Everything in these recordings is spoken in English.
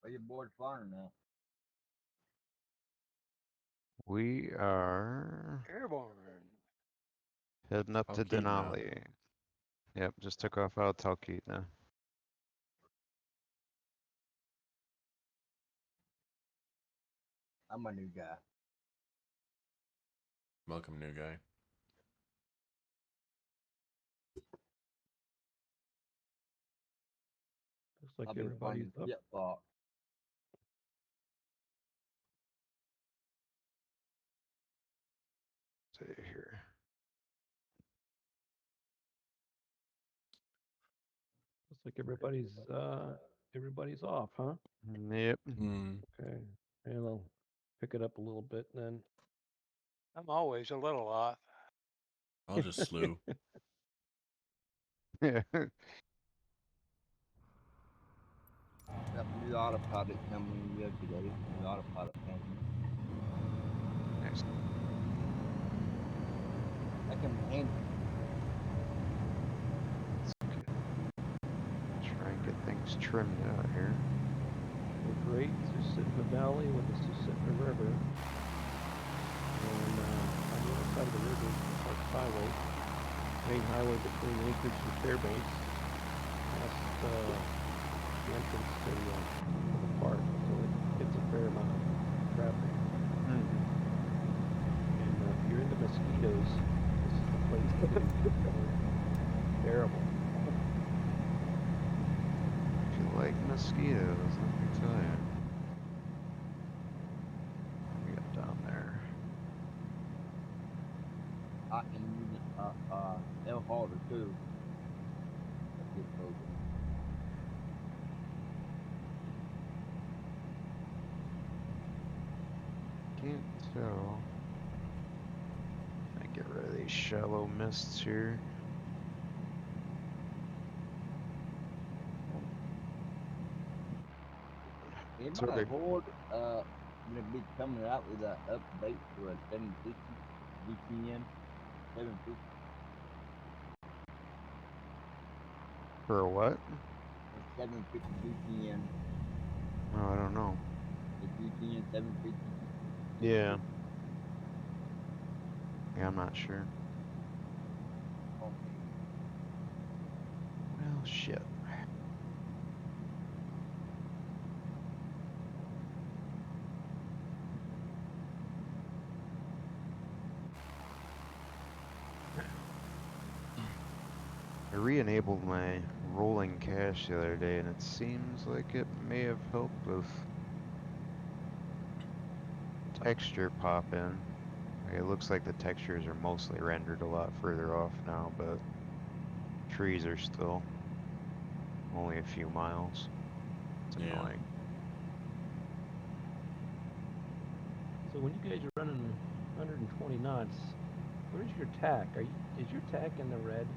Where your boys flying now? We are Airborne. heading up to Talkeetna. Denali. Yep, just took off out of Talkeetna. I'm a new guy. Welcome, new guy. Looks like I've been everybody's flying up. jet block. See here. Looks like everybody's off, huh? Yep. Okay. And I'll pick it up a little bit then. I'm always a little off. I'll just slew. Yeah. Got new autopilot coming yesterday. New autopilot coming. Nice. I can handle Try and get things trimmed out here. We're great. Just sit in the valley with us, just sit in the river. And on the other side of the river is the Parks Highway, main highway between Anchorage and Fairbanks. Past the entrance to the park, so it gets a fair amount of traffic. And if you're into mosquitoes, this is the place to be. Terrible. If you like mosquitoes, let me tell you. What we got down there? I can use L harder too. Get closer. Can't tell. I get rid of these shallow mists here. Anybody Sorry. Horde gonna be coming out with an update for a 750 VPN 750 For what? a 750 VPN. Oh, I don't know. The VPN 750. Yeah. Yeah, I'm not sure. Well, shit. I re-enabled my rolling cache the other day, and it seems like it may have helped with texture pop-in. Like, it looks like the textures are mostly rendered a lot further off now, but trees are still only a few miles. It's Yeah. annoying. So when you guys are running 120 knots, where's your tack? Is your tack in the red?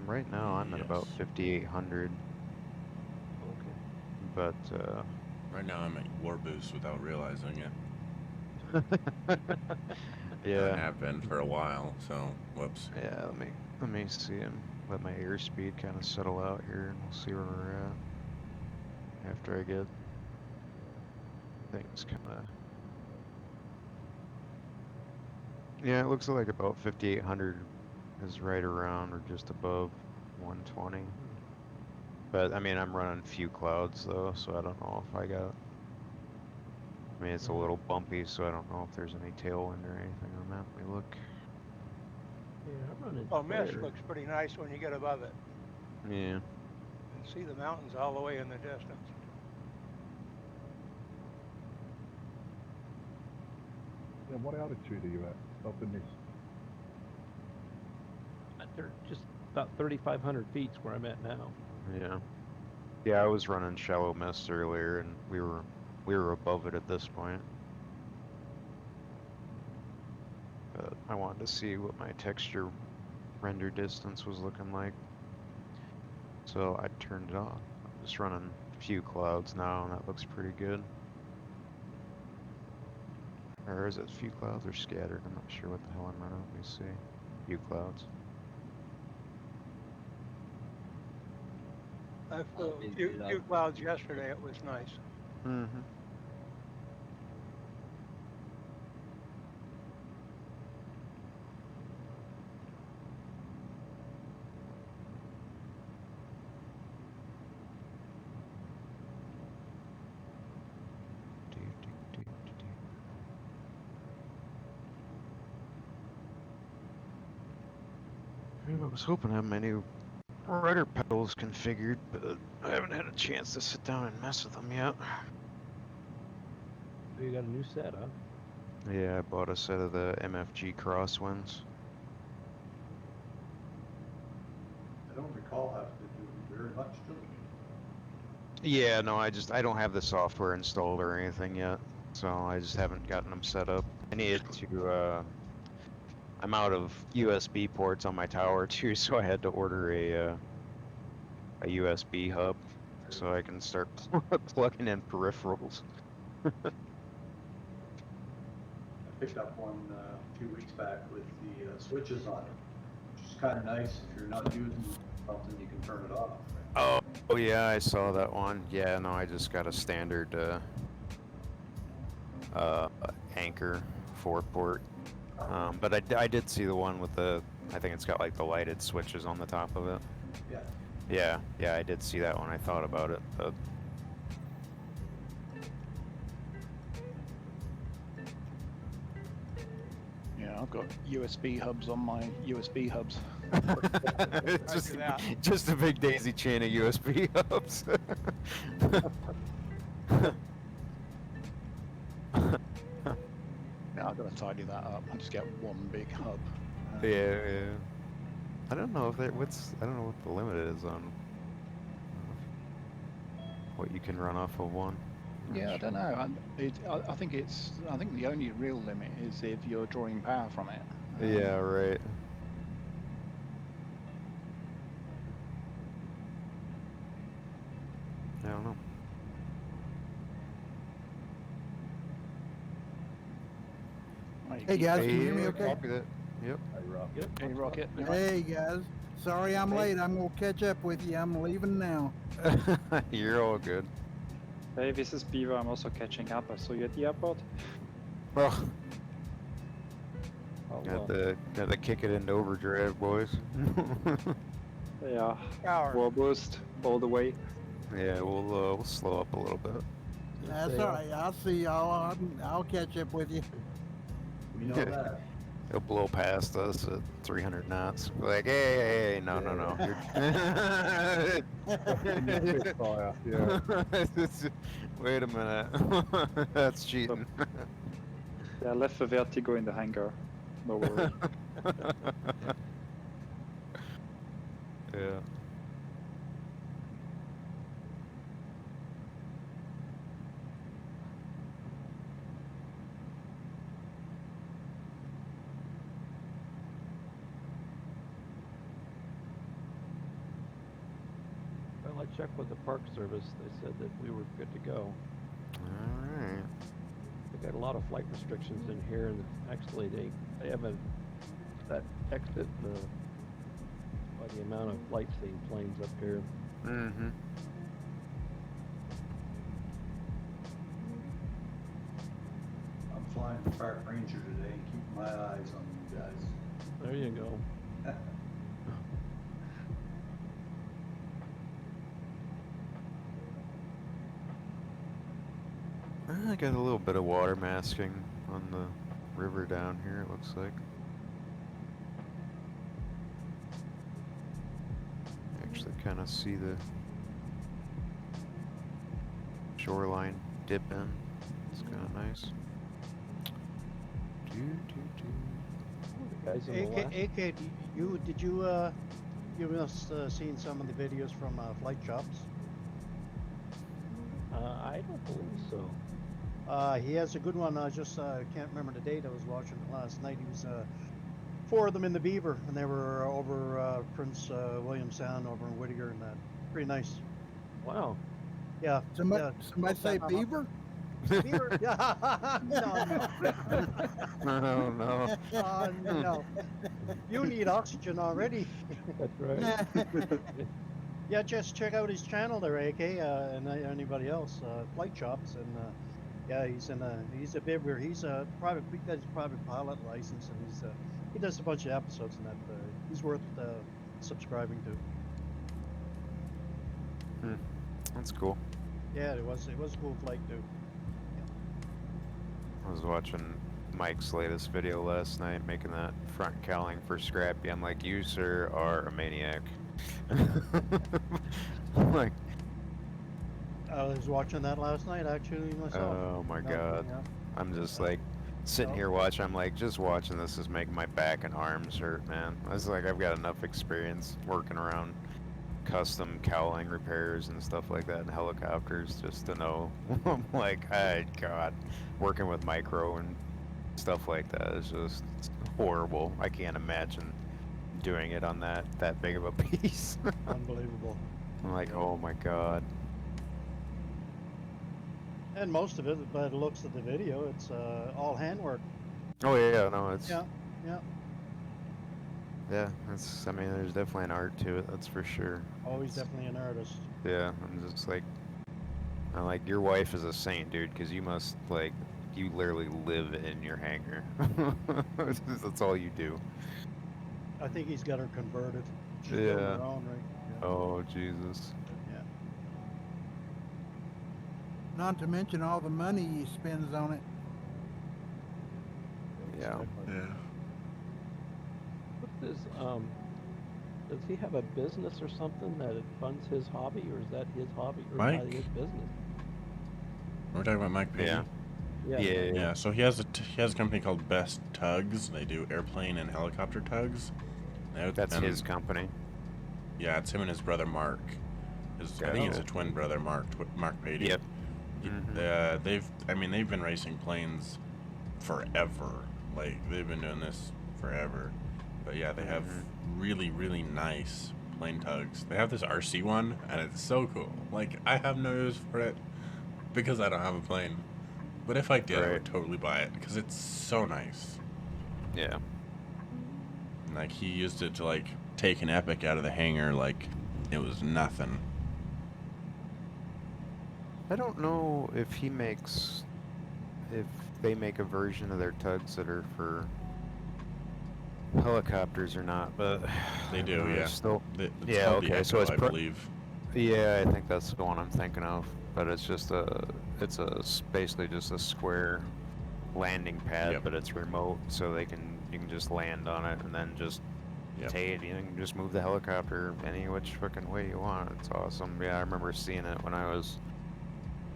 Right now I'm at about Yes. 5,800, Okay. but Right now I'm at war boost without realizing it. yeah, I have been for a while, so whoops. yeah. Let me see and let my airspeed kind of settle out here, and we'll see where we're at after I get things kind of. Yeah, it looks like about 5,800 is right around or just above 120. But I mean, I'm running few clouds though, so I don't know if I got. I mean, it's a little bumpy, so I don't know if there's any tailwind or anything on that. Let me look. Yeah, I'm running Well, mist clear. looks pretty nice when you get above it. Yeah. You can see the mountains all the way in the distance. Yeah, what altitude are you at up in this? They're just about 3,500 feet is where I'm at now. Yeah. Yeah, I was running shallow mist earlier, and we were above it at this point. But I wanted to see what my texture render distance was looking like, so I turned it off. I'm just running few clouds now, and that looks pretty good. Or is it few clouds or scattered? I'm not sure what the hell I'm running. Let me see. Few clouds. I flew a few clouds yesterday. It was nice. Mm-hmm. I was hoping to have my new rudder pedals configured, but I haven't had a chance to sit down and mess with them yet. So you got a new set, huh? Yeah, I bought a set of the MFG crosswinds. I don't recall having to do very much to them. Yeah, no, I don't have the software installed or anything yet, so I just haven't gotten them set up. I needed to, I'm out of USB ports on my tower too, so I had to order a USB hub so I can start plugging in peripherals. I picked up one a few weeks back with the switches on it, which is kind of nice. If you're not using something, you can turn it off. Oh yeah, I saw that one. Yeah, no, I just got a standard Anchor 4-port. But I did see the one with the, I think it's got like the lighted switches on the top of it. Yeah. Yeah, I did see that one. I thought about it, but Yeah, I've got USB hubs on my USB hubs. it's just a big daisy chain of USB hubs. Yeah, I've got to tidy that up and just get one big hub. Yeah. I don't know if I don't know what the limit is on what you can run off of one. Yeah, I don't know. I think the only real limit is if you're drawing power from it. Yeah, right. I don't know. Hey guys, can you hear me okay? Copy that. Yep. Hey, Rob. Hey, Rocket. you right? Hey guys, sorry I'm late. I'm gonna catch up with you. I'm leaving now. You're all good. Hey, this is Beaver. I'm also catching up. I saw you at the airport. Well, I'll, got to kick it into overdrive, boys. yeah, Power. war boost all the way. Yeah, we'll slow up a little bit. That's all right. I'll see y'all. I'll catch up with you. We know that. He'll blow past us at 300 knots. We're like, hey, no. Fire. Yeah. Wait a minute. That's cheating. Yeah, I left the Vertigo in the hangar. No worry. Yeah. Well, I checked with the Park Service. They said that we were good to go. All right. They got a lot of flight restrictions in here, and actually they have that exit by the amount of flight-seeing planes up here. Mm-hmm. I'm flying the Park Ranger today and keeping my eyes on you guys. There you go. I got a little bit of water masking on the river down here, it looks like. Actually kind of see the shoreline dip in. It's kind of nice. The guys in the last... AK, did you must seen some of the videos from flight shops? I don't believe so. He has a good one. I just can't remember the date. I was watching it last night. He was 4 of them in the Beaver, and they were over Prince William Sound over in Whittier, and that. Pretty nice. Wow. Yeah. Somebody say beaver? Beaver? No. Oh no. No. You need oxygen already. That's right. Yeah, just check out his channel there, AK, and anybody else, Flight Chops, and yeah, he's a bibber. He's a private. He got his private pilot license, and he does a bunch of episodes, and that he's worth subscribing to. That's cool. Yeah, it was a cool flight too. I was watching Mike's latest video last night, making that front cowling for Scrappy. I'm like, you, sir, are a maniac. I'm like, I was watching that last night, actually, myself. oh my god. Yeah. I'm just like, sitting here watching. I'm like, just watching this is making my back and arms hurt, man. I was like, I've got enough experience working around custom cowling repairs and stuff like that in helicopters just to know. I'm like, oh god, working with micro and stuff like that is just horrible. I can't imagine doing it on that big of a piece. Unbelievable. I'm like, oh my god. And most of it, by the looks of the video, it's all handwork. Oh yeah, no, it's Yeah. it's, I mean, there's definitely an art to it, that's for sure. Oh, he's definitely an artist. Yeah, I'm just like, I'm like, your wife is a saint, dude, because you must, like, you literally live in your hangar. That's all you do. I think he's got her converted. She's Yeah. building her own, right? Yeah. Oh, Jesus. Yeah. Not to mention all the money he spends on it. Yeah. Yeah. What does he have a business or something that it funds his hobby, or is that his hobby or Mike? his business? We're talking about Mike Payne. Yeah. Yeah. Yeah, so he has a company called Best Tugs. They do airplane and helicopter tugs. That's his company. Yeah, it's him and his brother Mark. I think he's a twin brother, Mark Payne. Yep. They've been racing planes forever. Like, they've been doing this forever. But yeah, they have really, really nice plane tugs. They have this RC one, and it's so cool. Like, I have no use for it because I don't have a plane. But if I did, I would totally buy it because it's so nice. Yeah. And, like, he used it to, like, take an Epic out of the hangar like it was nothing. I don't know if they make a version of their tugs that are for helicopters or not, but They do, yeah. Still, It's yeah, called the okay, so Echo, it's I believe. Yeah, I think that's the one I'm thinking of. But it's just basically just a square landing pad, but it's remote, so you can just land on it and then just take it. You can just move the helicopter any which fucking way you want. It's awesome. Yeah, I remember seeing it when I was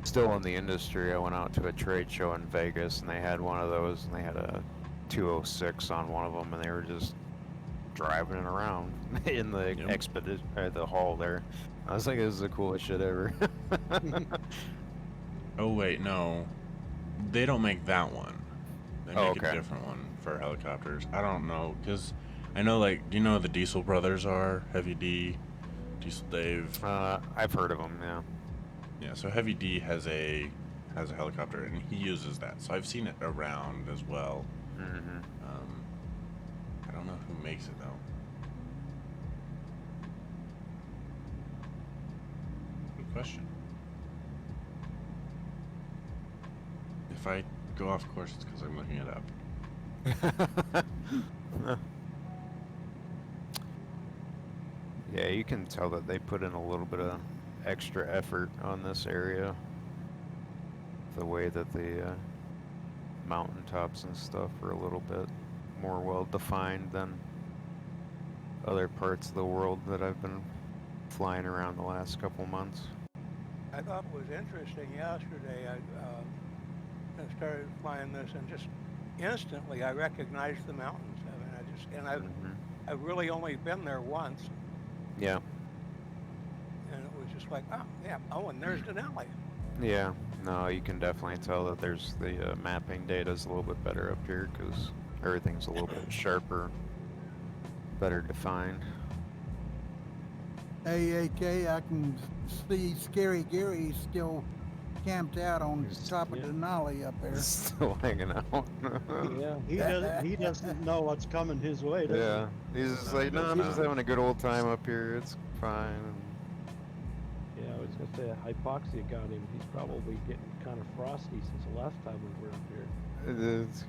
still in the industry. I went out to a trade show in Vegas, and they had one of those, and they had a 206 on one of them, and they were just driving it around in the the hall there. I was like, this is the coolest shit ever. Oh wait, no, they don't make that one. They make a okay. different one for helicopters. I don't know, because I know, like, do you know who the Diesel brothers are? Heavy D, Diesel Dave. I've heard of them. Yeah. Yeah. So Heavy D has a helicopter, and he uses that. So I've seen it around as well. Mm-hmm. I don't know who makes it though. Good question. If I go off course, it's because I'm looking it up. Yeah, you can tell that they put in a little bit of extra effort on this area. The way that the mountaintops and stuff are a little bit more well defined than other parts of the world that I've been flying around the last couple months. I thought it was interesting yesterday. I started flying this, and just instantly I recognized the mountains. I mean, I've really only been there once, Yeah. and it was just like, oh yeah, oh, and there's Denali. Yeah. No, you can definitely tell that there's the mapping data is a little bit better up here because everything's a little bit sharper, better defined. Hey, AK, I can see Scary Gary still camped out on top of Denali up there. Still hanging out. Yeah. He doesn't know what's coming his way, does Yeah. He's just like, no, I'm just having a good old time up here. It's fine. Yeah, I was gonna say hypoxia got him. He's probably getting kind of frosty since the last time we were up here. It is.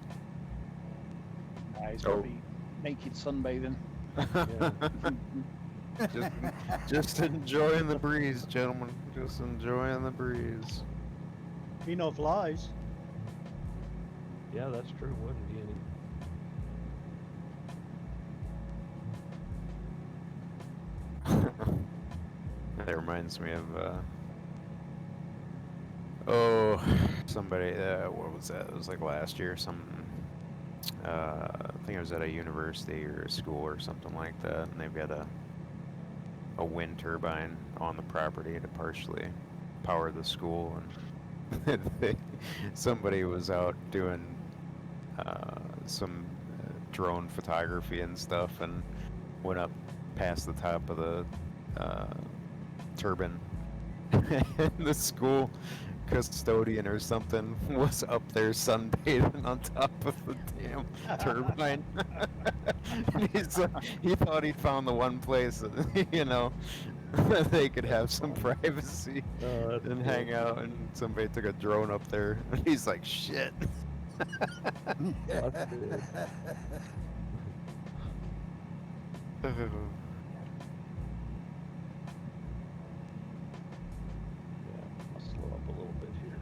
He's probably naked sunbathing. Just enjoying the breeze, gentlemen. Just enjoying the breeze. Be no flies. Yeah, that's true. Wouldn't be any. That reminds me of somebody. What was that? It was like last year. I think it was at a university or a school or something like that, and they've got a wind turbine on the property to partially power the school, and somebody was out doing some drone photography and stuff, and went up past the top of the turbine, and the school custodian or something was up there sunbathing on top of the damn turbine. And he thought he'd found the one place that, they could have some privacy and hang out, and somebody took a drone up there, and he's like, shit. I'll slow up a little bit here.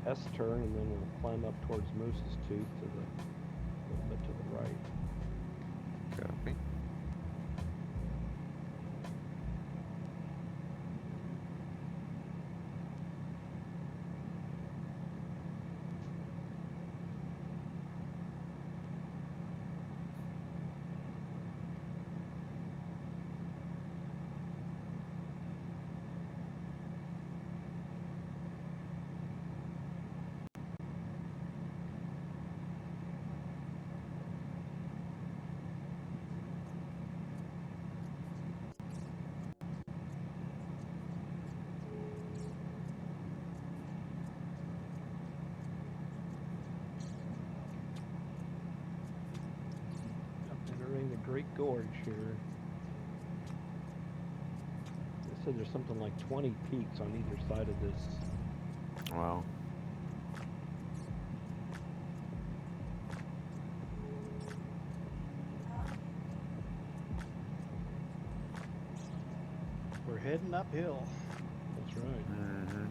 This S-turn, and then we'll climb up towards Moose's Tooth to the little bit to the right. Copy. Entering the Great Gorge here. They said there's something like 20 peaks on either side of this. Wow. We're heading uphill. That's right. Mm-hmm.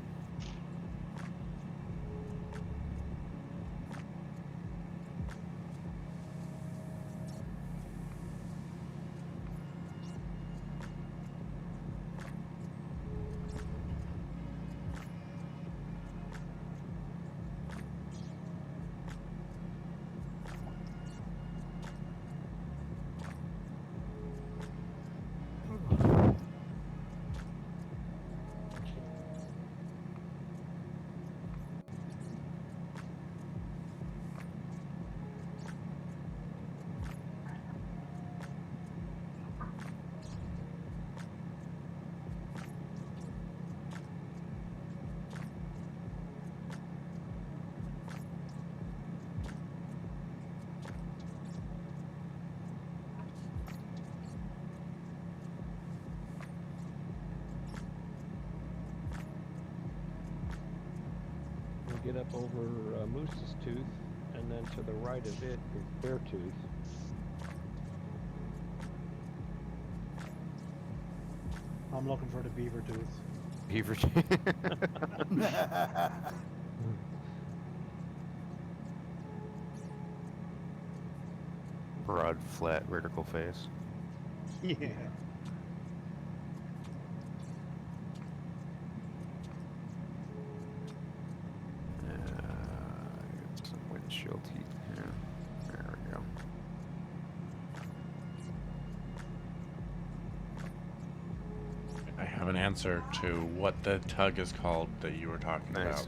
Get up over Moose's Tooth, and then to the right of it is Beartooth. I'm looking for the beaver tooth. Beaver. Broad, flat, vertical face. Yeah. Get some windshield heat here. There we go. I have an answer to what the tug is called that you were talking about.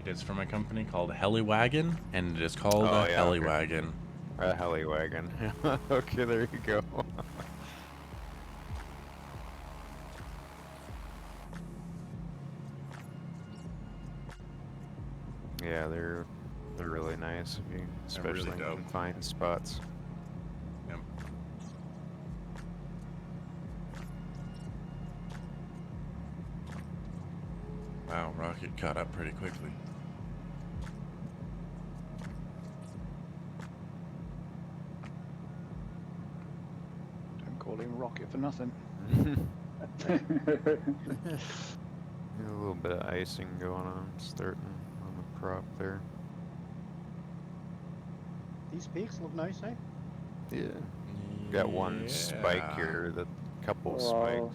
It is from a company called Heliwagon, and it is called a Heliwagon. A Heliwagon. Okay, there you go. Yeah, they're They're really nice, if you, especially really in dope. confined spots. Yep. Wow, Rocket caught up pretty quickly. Don't call him Rocket for nothing. A little bit of icing going on, starting on the crop there. These peaks look nice, eh? Yeah. Got one spike here, the couple spikes.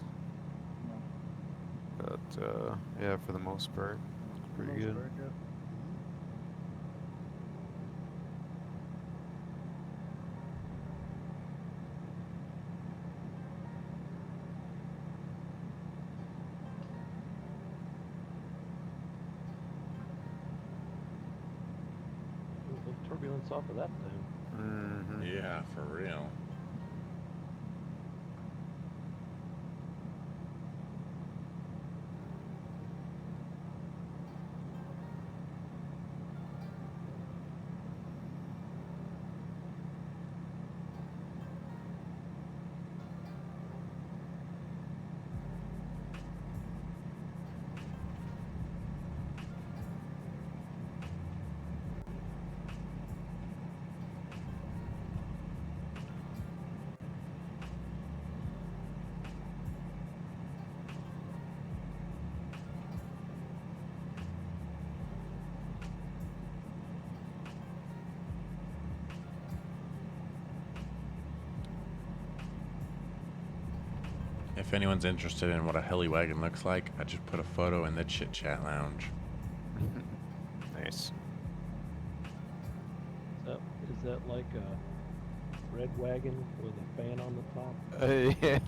But yeah, for the most part, it's pretty good. Very good. A little turbulence off of that thing. Mm-hmm. Yeah, for real. If anyone's interested in what a heli wagon looks like, I just put a photo in the chit chat lounge. Nice. Is that like a red wagon with a fan on the top? Yeah.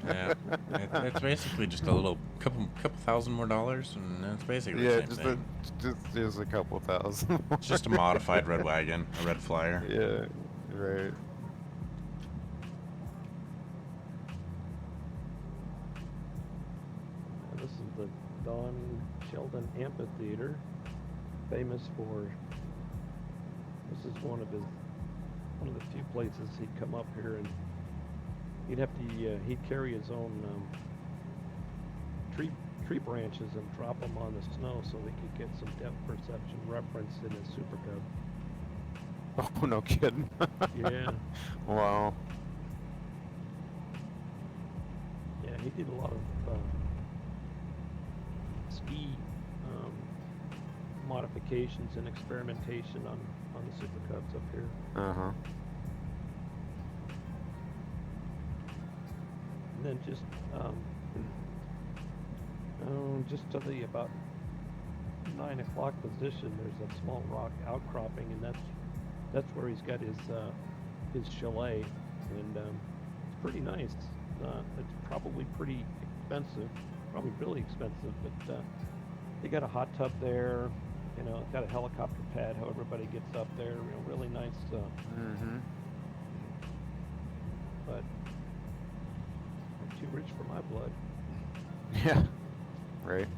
Yeah, it's basically just a little couple thousand more dollars, and it's basically Yeah, the same thing. just a couple thousand. It's just a modified red wagon, a red flyer. Yeah, right. This is the Don Sheldon Amphitheater, famous for. This is one of the few places he'd come up here, and he'd have to he'd carry his own tree branches and drop them on the snow so he could get some depth perception reference in his Super Cub. Oh, no kidding. Yeah. Wow. Yeah, he did a lot of ski modifications and experimentation on the Super Cubs up here. Uh-huh. And then just to the about 9 o'clock position, there's a small rock outcropping, and that's where he's got his chalet, and it's pretty nice. It's probably pretty expensive, probably really expensive, but they got a hot tub there. You know, it's got a helicopter pad. How everybody gets up there, really nice. Mm-hmm. But too rich for my blood. Yeah. Right.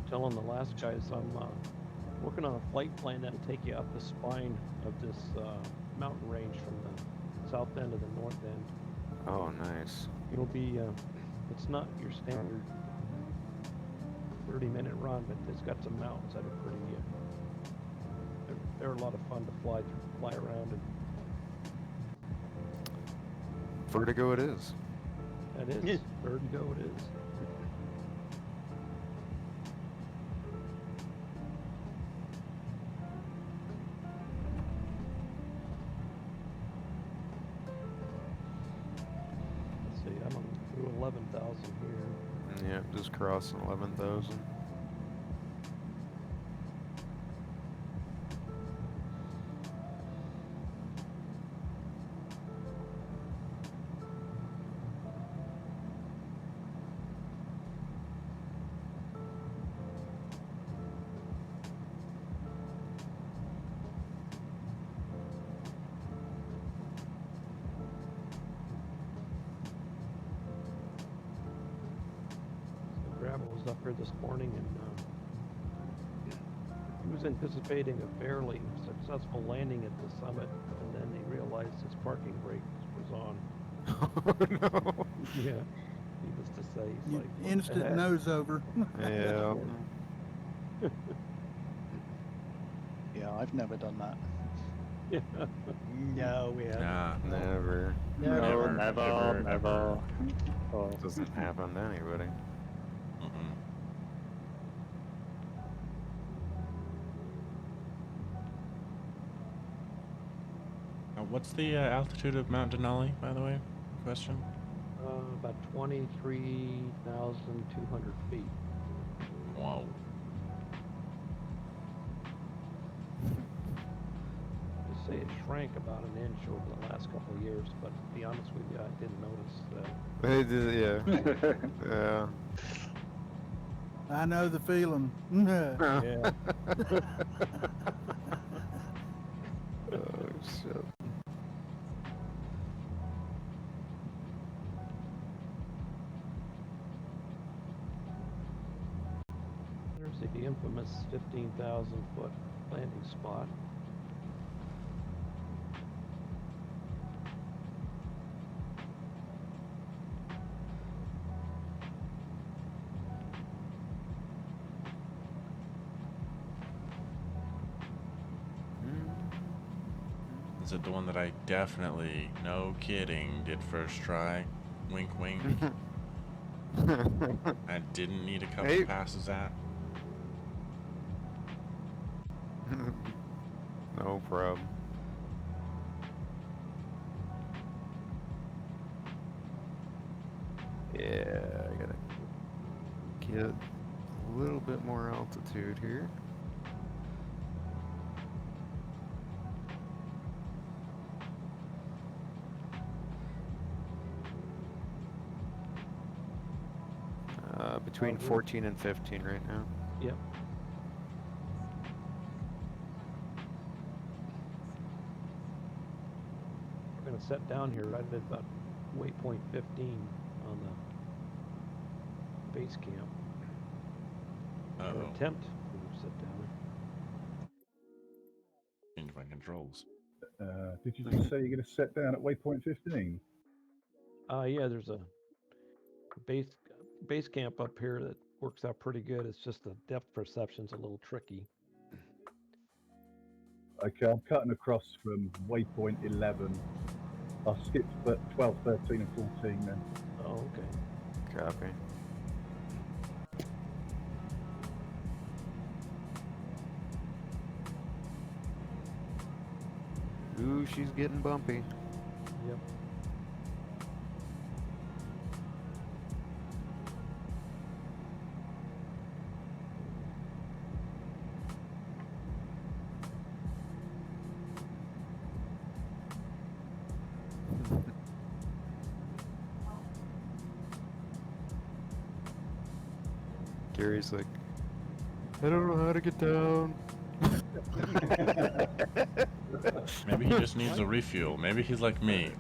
Telling the last guys I'm working on a flight plan that'll take you up the spine of this mountain range from the south end to the north end. Oh, nice. It'll be, it's not your standard 30-minute run, but it's got some mountains that are pretty, they're a lot of fun to fly around. And Vertigo it is. that is, vertigo it is. 11,000 here. Yeah, just crossing 11,000. Gravel was up here this morning, and he was anticipating a fairly successful landing at the summit, and then he realized his parking brake was on. Oh no. Yeah, needless to say, he's like, "What the Instant heck?" nose over. Yeah. Yeah, I've never done that. Yeah. No, we haven't. Nah. Never. No, never. Oh. Doesn't happen to anybody. Mm-mm. What's the altitude of Mount Denali, by the way? Question. About 23,200 feet. Wow. They say it shrank about an inch over the last couple of years, but to be honest with you, I didn't notice that. They did, yeah. Yeah. I know the feeling. Yeah. Oh shit. There's the infamous 15,000 foot landing spot. Is it the one that I definitely, no kidding, did first try? Wink, wink. I didn't need a couple passes at. No problem. Yeah, I gotta get a little bit more altitude here. Between 14 and 15 right now. Yep. We're going to set down here right at about waypoint 15 on the base camp. Or attempt to set down. Change my controls. Did you just say you're going to set down at waypoint 15? Yeah, there's a base camp up here that works out pretty good. It's just the depth perception's a little tricky. Okay, I'm cutting across from waypoint 11. I'll skip 12, 13 and 14 then. Oh, okay. Copy. Ooh, she's getting bumpy. Yep. Gary's like, I don't know how to get down. Maybe he just needs a refuel. Maybe he's like me.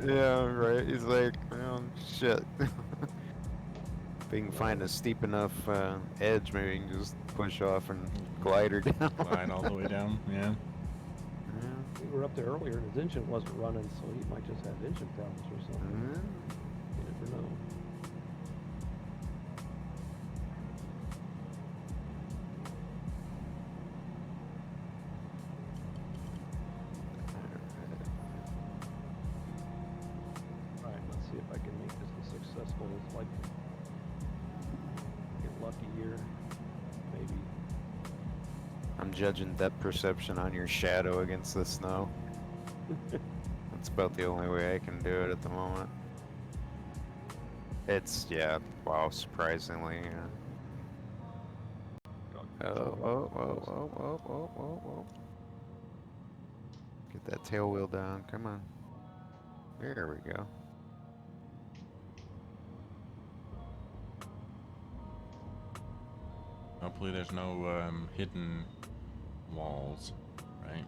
Yeah, right. He's like, oh, shit. If he can find a steep enough edge, maybe he can just push off and glide her down. Glide all the way down, yeah. We were up there earlier and his engine wasn't running, so he might just have engine problems or something. You never know. Alright, let's see if I can make this as successful as like get lucky here. Maybe. I'm judging depth perception on your shadow against the snow. That's about the only way I can do it at the moment. It's, yeah, wow, surprisingly, yeah. Oh. Get that tail wheel down, come on. There we go. Hopefully there's no hidden walls, right?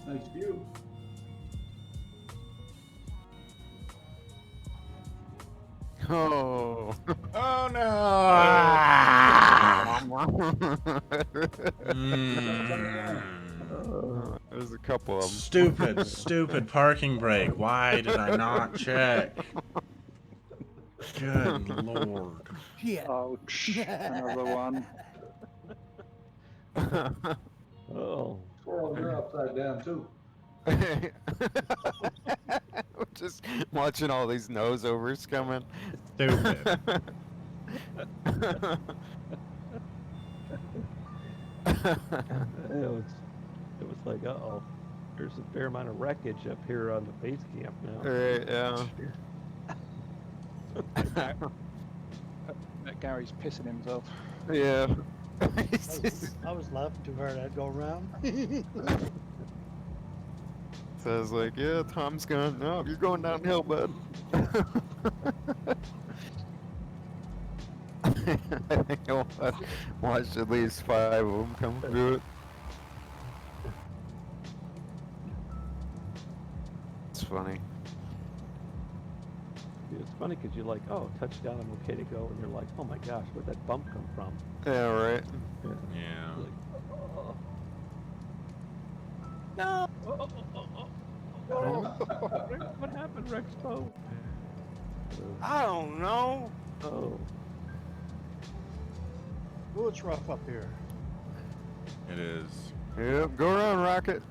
Nice view. Oh. Oh no! There's a couple of them. Stupid parking brake. Why did I not check? Good lord. Shit. Ouch. Another one. Oh. Well, they're upside down too. Just watching all these nose overs coming. Stupid. It was like, uh-oh, there's a fair amount of wreckage up here on the base camp now. Right, yeah. Gary's pissing himself. Yeah. I was laughing too hard. I'd go around. So I was like, yeah, Tom's going, no, you're going downhill, bud. I think I watched at least 5 of them come through it. It's funny. It's funny because you're like, oh, touchdown, I'm okay to go. And you're like, oh my gosh, where'd that bump come from? Yeah, right. Yeah. Like, oh. No! What happened, Rexpo? I don't know. Oh. Oh, it's rough up here. It is. Yep, go around, Rocket.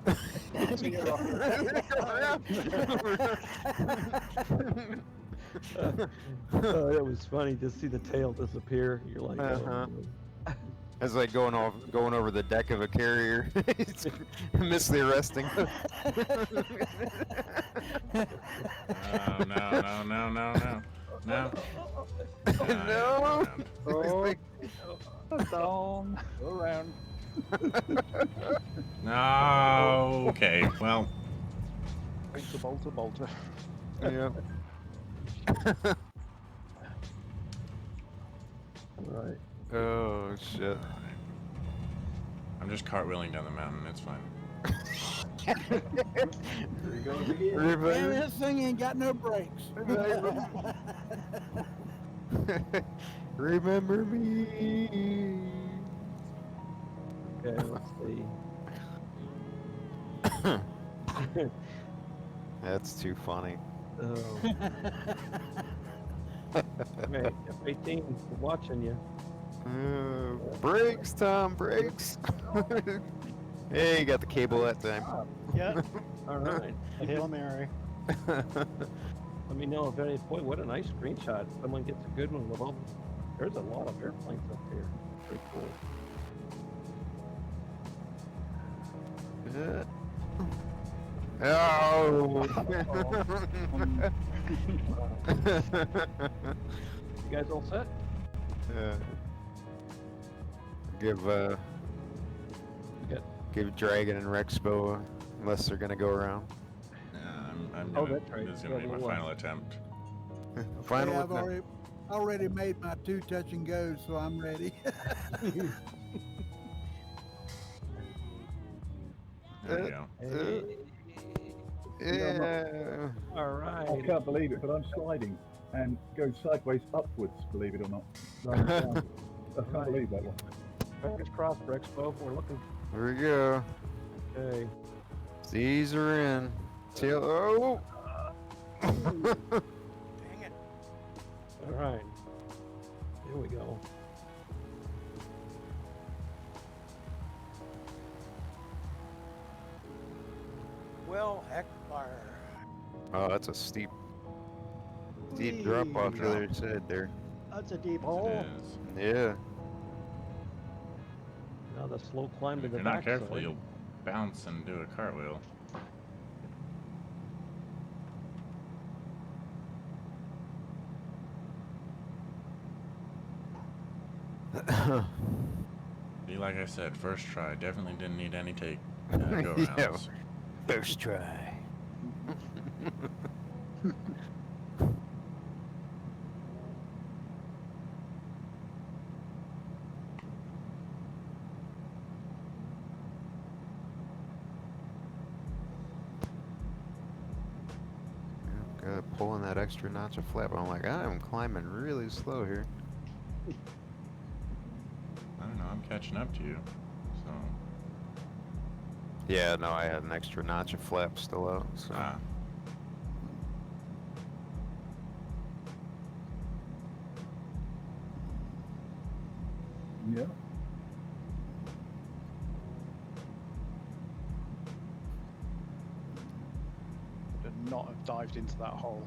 It was funny to see the tail disappear. You're like, oh. It's like going over the deck of a carrier. Miss the arresting. Oh, no. No. Oh, down. Go around. No. Okay. Well. Bolter. Yeah. Right. Oh shit. I'm just cartwheeling down the mountain. It's fine. There he goes again. Man, this thing ain't got no brakes. Remember me. Okay, let's see. That's too funny. Oh. Hey, F-18, we're watching you. Brakes, Tom, brakes. Hey, you got the cable that time. Yeah. All right. Hail Mary. Let me know if any. Boy, what a nice screenshot. Someone gets a good one with all. There's a lot of airplanes up here. Pretty cool. Oh. You guys all set? Give Dragon and Rexpo unless they're gonna go around. Yeah, That's right. This is gonna be my final attempt. Final Yeah, I've attempt. already made my 2 touch and goes, so I'm ready. There we go. Yeah. All right. I can't believe it, but I'm sliding and going sideways upwards, believe it or not. Right down. I can't believe that one. Fingers crossed, Rexpo. We're looking. Here we go. Okay. These are in. Tail. Oh. Dang it. All right. Here we go. Well, heck fire. Oh, that's a steep drop off the other side there. That's a deep It hole. is. Yeah. Now the slow climb to If the you're back. not careful, you'll bounce and do a cartwheel. See, like I said, first try. Definitely didn't need any take go-rounds. Yeah. First try. Pulling that extra notch of flap. I'm like, I'm climbing really slow here. I don't know. I'm catching up to you. So. Yeah, no, I had an extra notch of flap still out. So. Yeah. Would not have dived into that hole.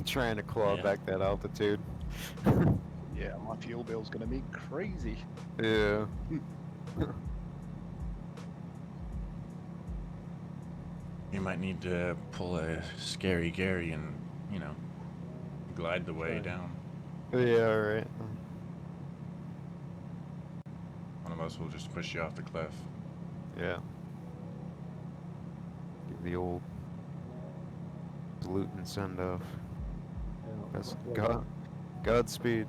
Trying to claw back that altitude. Yeah, my fuel bill's gonna be crazy. Yeah. You might need to pull a Scary Gary and, you know, glide the way down. Yeah, right. One of us will just push you off the cliff. Yeah. Give the old salute and send off. That's Godspeed.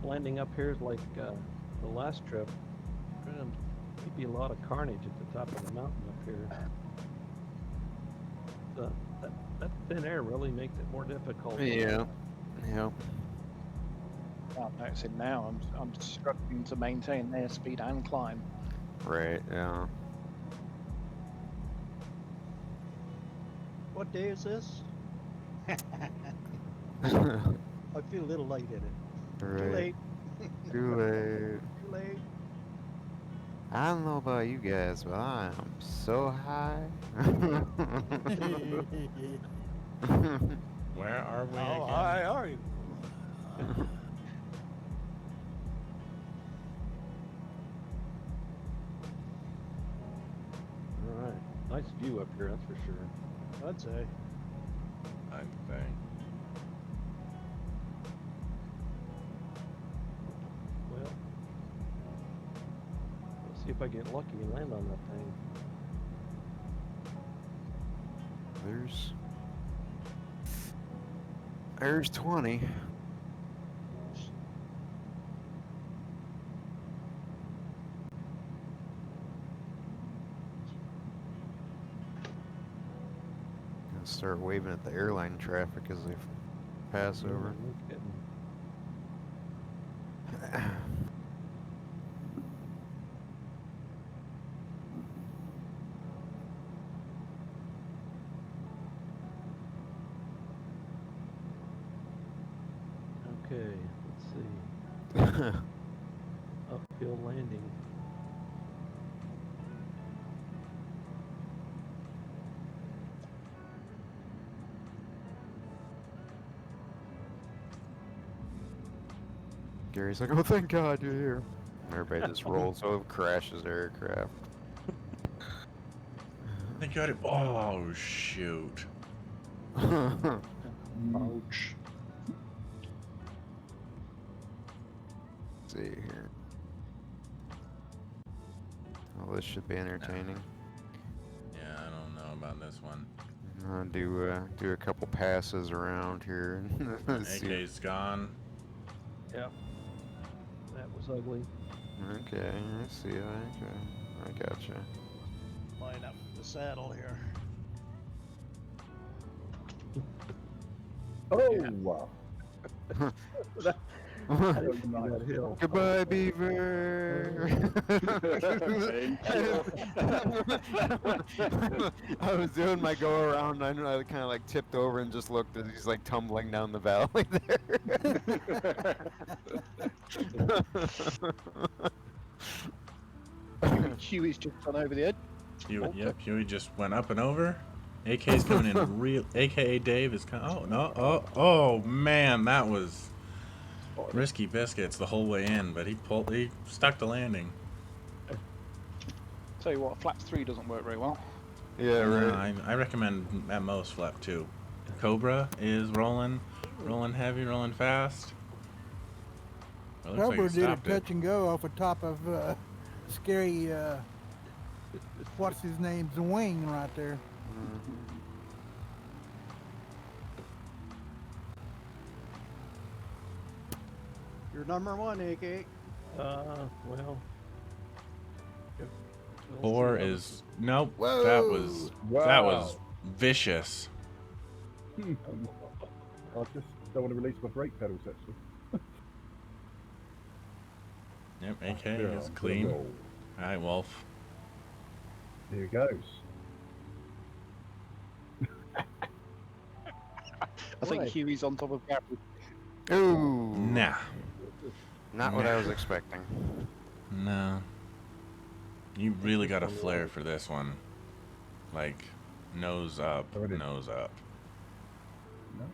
Landing up here is like the last trip. Might be a lot of carnage at the top of the mountain up here. That thin air really makes it more difficult. Yeah. Yeah. I'm noticing now I'm struggling to maintain airspeed and climb. Right, yeah. What day is this? I feel a little light in it. Right. Too late. Too late. Too late. I don't know about you guys, but I am so high. Where are we How again? high are you? All right, nice view up here, that's for sure. I'd say. I think. Well, let's see if I get lucky and land on that thing. There's 20. Gonna start waving at the airline traffic as they pass over. Okay, let's see. Uphill landing. Gary's like, oh, thank God you're here. Everybody just rolls over, crashes their aircraft. They got it. Oh, shoot. Ouch. See here. Well, this should be entertaining. Yeah, I don't know about this one. I'll do a couple passes around here. And see. AK's gone. Yep. That was ugly. Okay, I see. I gotcha. Line up the saddle here. Oh, wow. Goodbye, Beaver. I was doing my go around, and I kind of like tipped over and just looked as he's like tumbling down the valley there. Huey's just gone over the edge. Yep, Huey just went up and over. AK's coming in real. AKA Dave is coming. Oh no! Oh man, that was risky biscuits the whole way in, but he stuck the landing. Tell you what, flap 3 doesn't work very well. Yeah, right. I recommend at most flap 2. Cobra is rolling heavy, rolling fast. It looks Cobra like he did a stopped touch and go off the top of scary. What's his name's wing right there. You're number one, AK. Well. 4 is nope. Whoa. That was vicious. I just don't want to release my brake pedals actually. Yep, AK is clean. Alright, Wolf. Here he goes. I think Huey's on top of Gary. Ooh. Nah. Not what I was expecting. No. You really got a flair for this one. Like, nose up, nose up. No.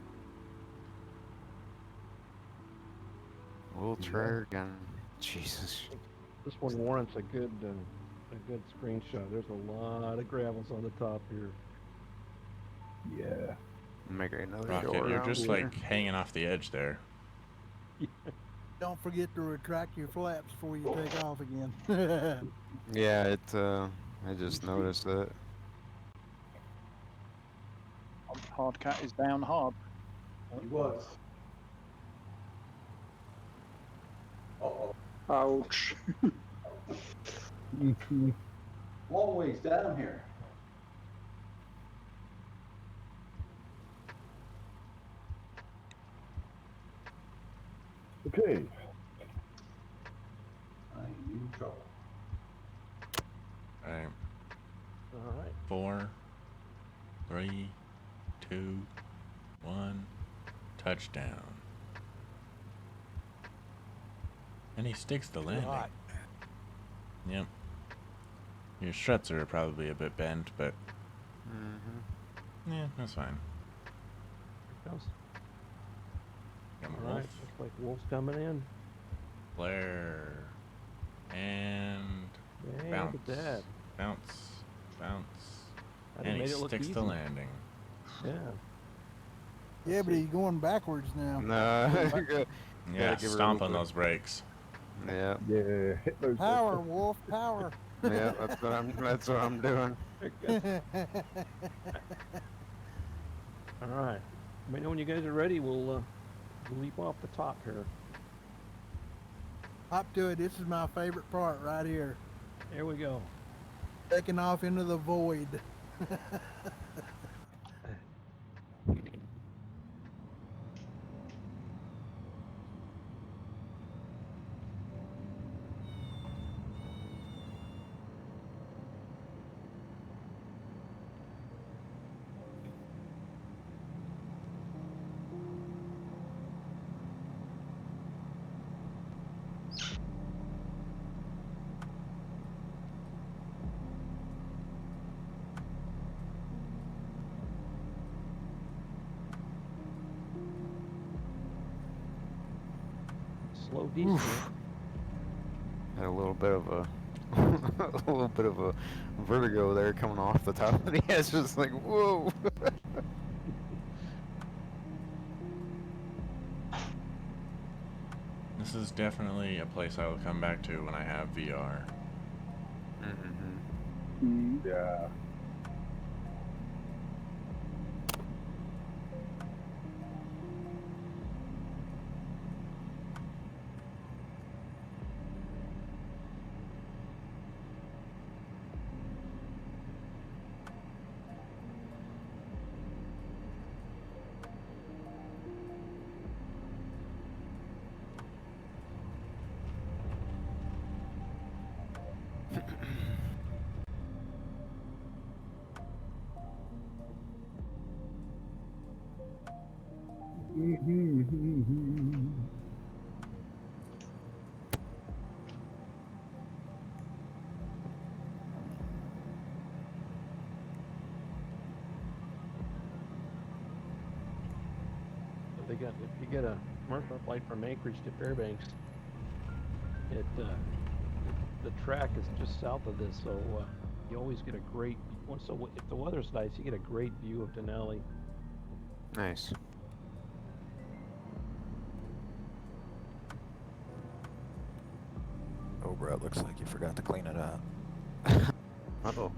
We'll try again. Jesus. This one warrants a good screenshot. There's a lot of gravels on the top here. Yeah. Make another Rocket, go you're around just here. like hanging off the edge there. Don't forget to retract your flaps before you take off again. Yeah, I just noticed that. Hardcat is down hard. He was. Uh-oh. Ouch. Long ways down here. Okay. I'm in trouble. Alright. Alright. 4, 3, 2, 1. Touchdown. And he sticks the landing. Hot. Yep. Your struts are probably a bit bent, but yeah, that's fine. Here goes. Got my Alright, Wolf. looks like Wolf's coming in. Flare. And Hey, bounce. look at that. Bounce. Bounce. That And he made it look sticks easy. the landing. Yeah. Yeah, but he's going backwards now. No. Yeah, give her a stomp on little those brakes. Yeah. Yeah. Hit those. Power, Wolf, power. Yeah, that's what I'm doing. Alright. Let me know when you guys are ready. We'll leap off the top here. Hop to it. This is my favorite part right here. There we go. Taking off into the void. Slow descent. Had a little bit of a a little bit of a vertigo there coming off the top of the edge, just like whoa. This is definitely a place I will come back to when I have VR. Yeah. if you get a commercial flight from Anchorage to Fairbanks, the track is just south of this, so you always get a great. So if the weather's nice, you get a great view of Denali. Nice. Oh, bro, it looks like you forgot to clean it up. Uh-oh.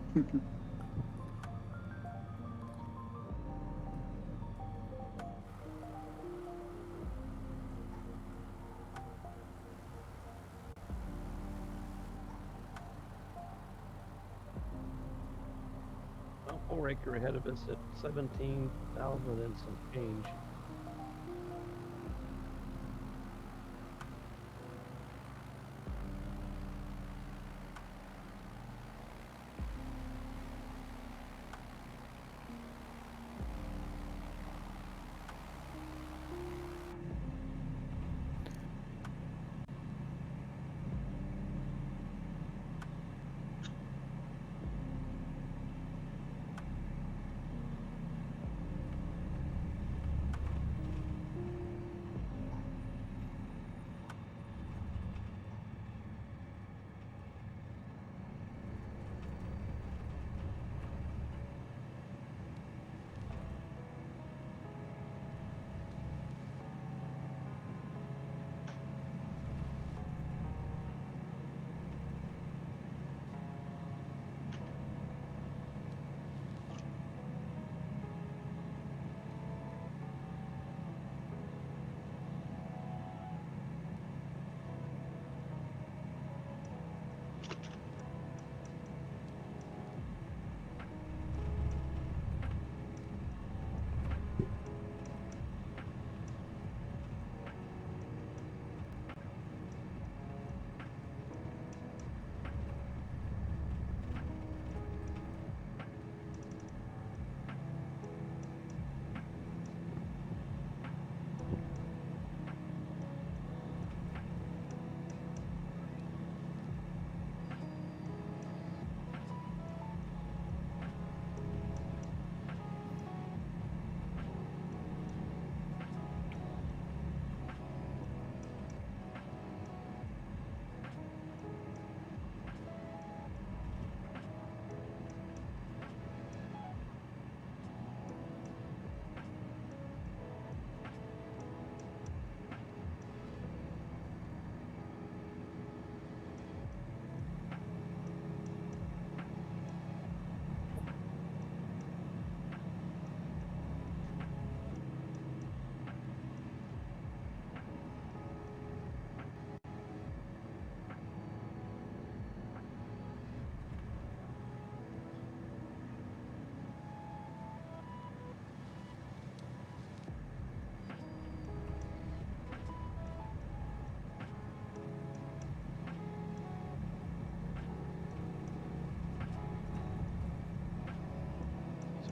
Well, 4-acre ahead of us at 17,000 and some change.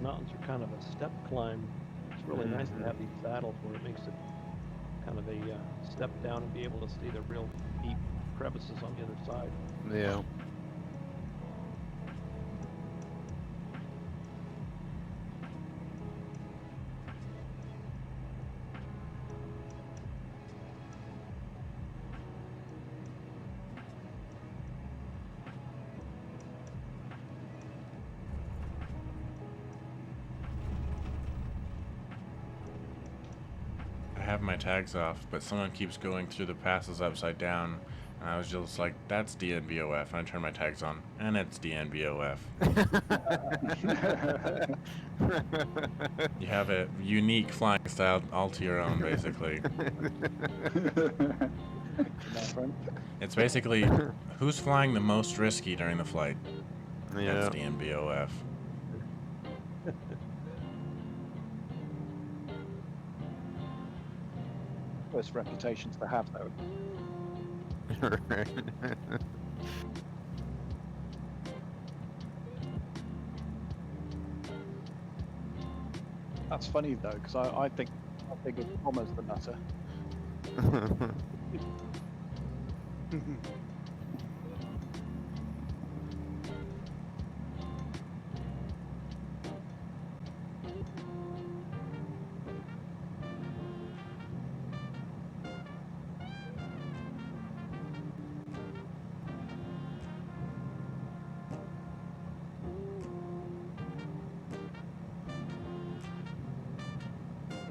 Mountains are kind of a step climb. It's really nice to have these saddles where it makes it kind of a step down and be able to see the real deep crevices on the other side. Yeah. I have my tags off, but someone keeps going through the passes upside down. And I was just like, that's DNBOF. And I turn my tags on, and it's DNBOF. You have a unique flying style all to your own, basically. It's basically who's flying the most risky during the flight. Yeah. That's DNBOF. Worst reputations to have, though. Right. That's funny though, because I think of Tom as the nutter.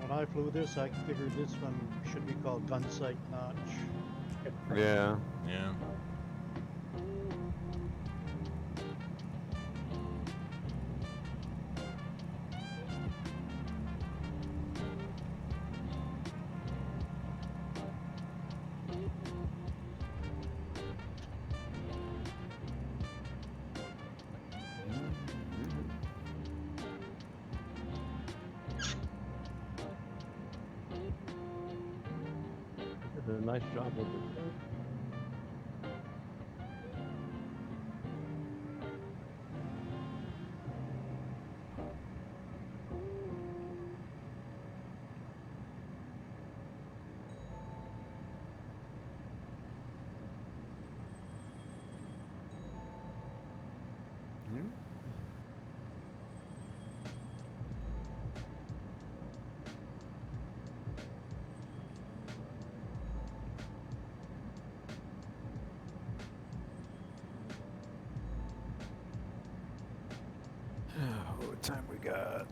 when I flew this, I figured this one should be called Gunsight Notch. Yeah. Yeah. They did a nice job with it. What time we got?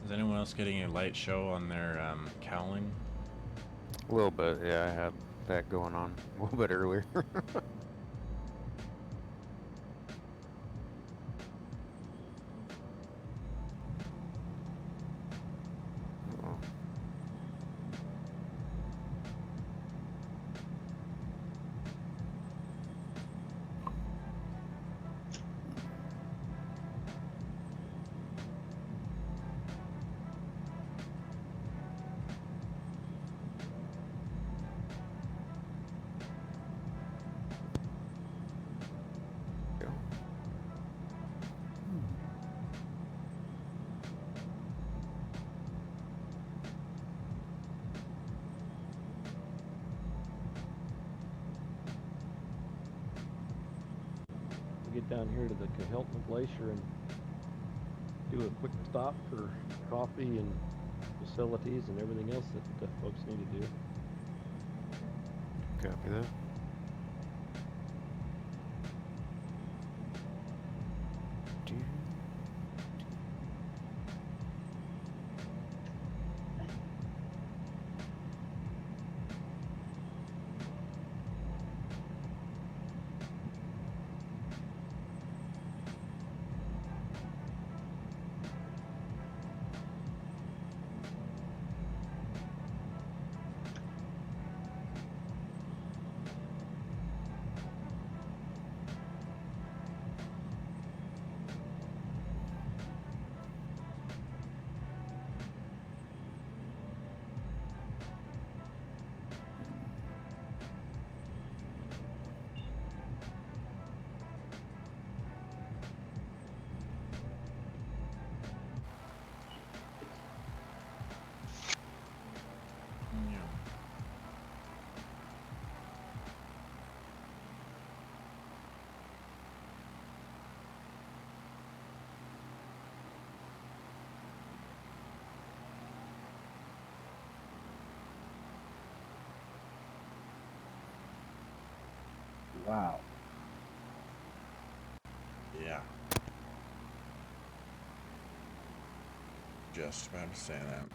Is anyone else getting a light show on their cowling? A little bit, yeah. I had that going on a little bit earlier. Oh. Yeah. We'll get down here to the Cahelton Glacier and do a quick stop for coffee and facilities and everything else that the folks need to do. Copy that. Wow. Yeah. Just about to say that.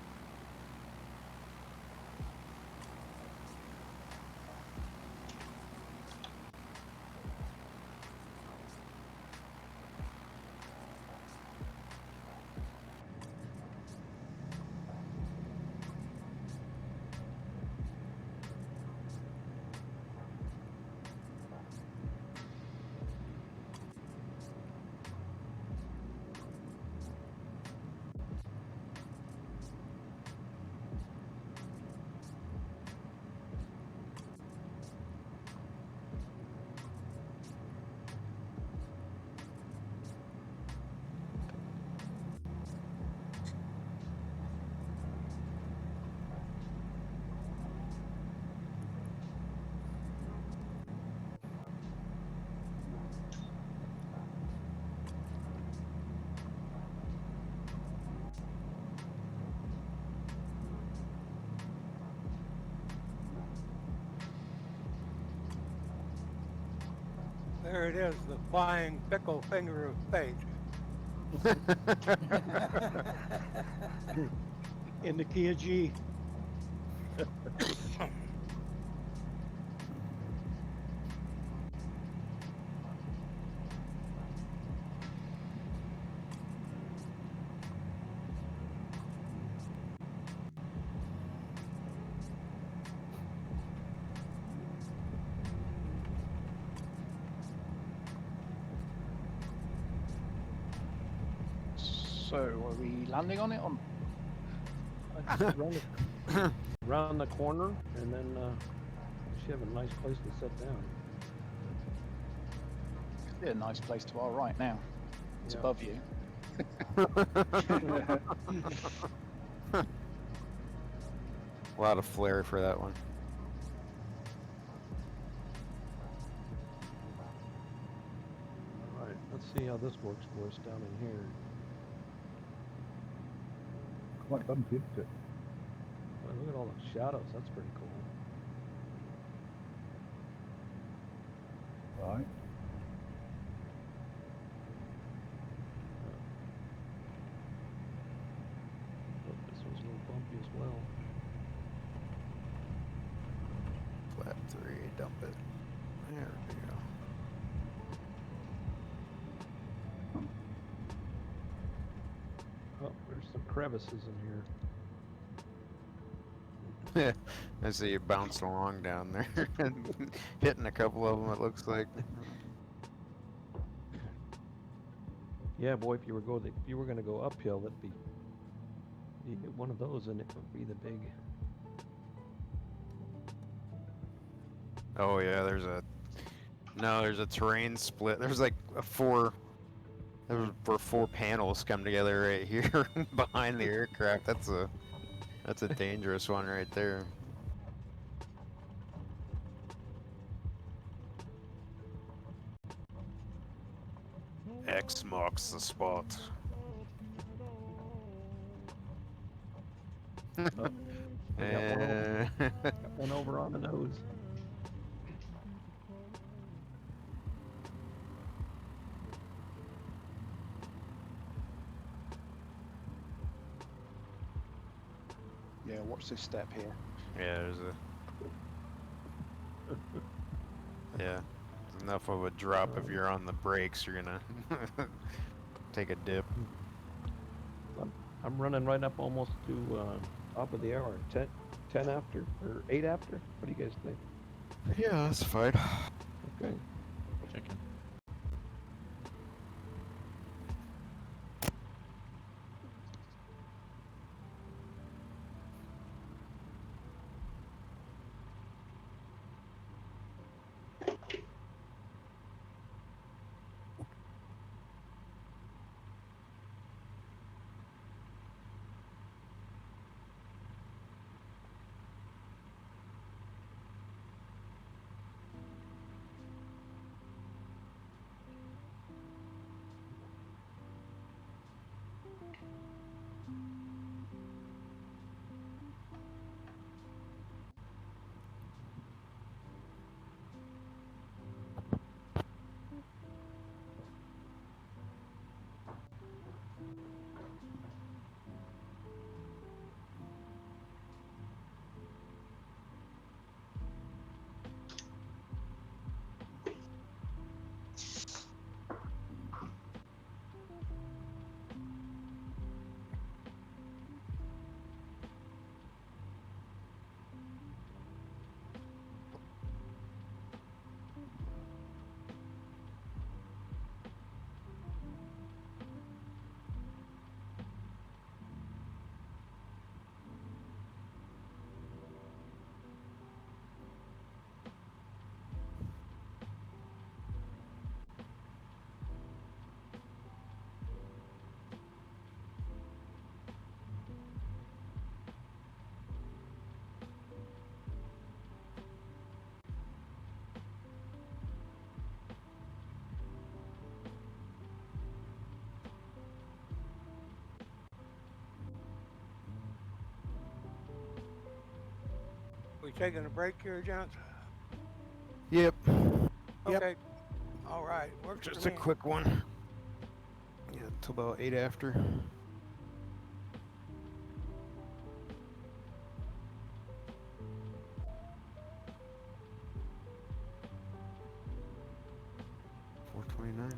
There it is, the flying fickle finger of fate. In the Kia G. So, are we landing on it? I just round the corner, and then we should have a nice place to sit down. Yeah, a nice place to our right now. It's Yeah. above you. A lot of flair for that one. All right, let's see how this works for us down in here. Quite bumpy, isn't it? Well, look at all the shadows. That's pretty cool. Right. But this one's a little bumpy as well. Flat 3, dump it. There we go. Oh, there's some crevices in here. Yeah, I see you bouncing along down there, hitting a couple of them. It looks like. Yeah, boy, if you were going to go uphill, that'd be you hit one of those, and it would be the big. Oh yeah, there's a terrain split. There's like where 4 panels come together right here behind the aircraft. That's a dangerous one right there. X marks the spot. Oh, got one over on the nose. Yeah, watch this step here. Yeah, there's yeah, it's enough of a drop. If you're on the brakes, you're gonna take a dip. I'm running right up almost to top of the hour. 10 after or 8 after. What do you guys think? Yeah, that's fine. Okay. Chicken. We taking a break here, gents? Yep. Okay. All right. Works Just for a me. quick one. Get till about 8 after. $4.29. Nice.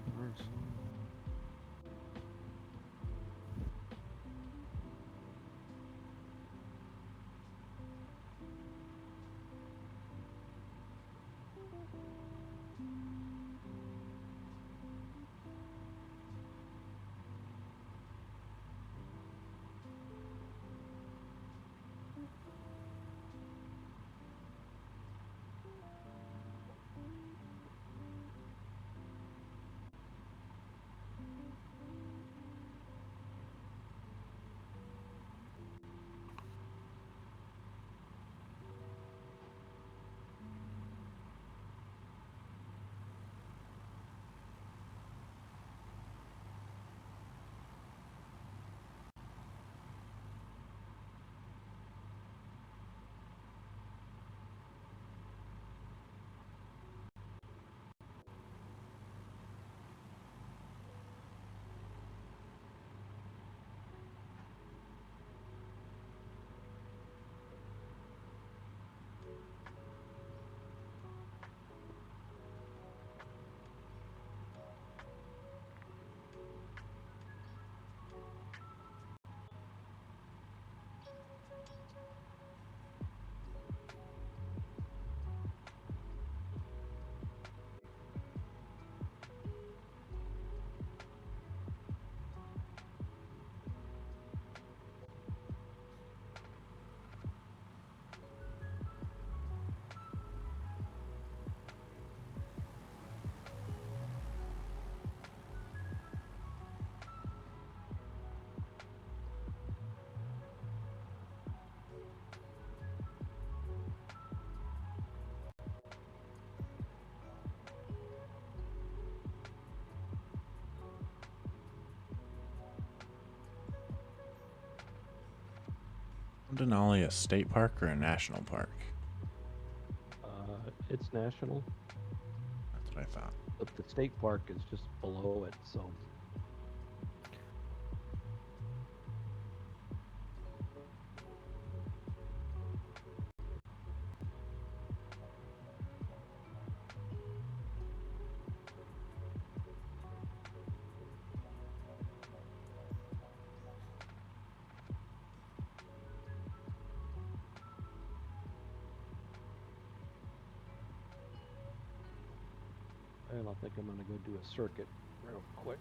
Denali a state park or a national park? It's national, That's what I thought. but the state park is just below it, so. And I think I'm gonna go do a circuit real quick.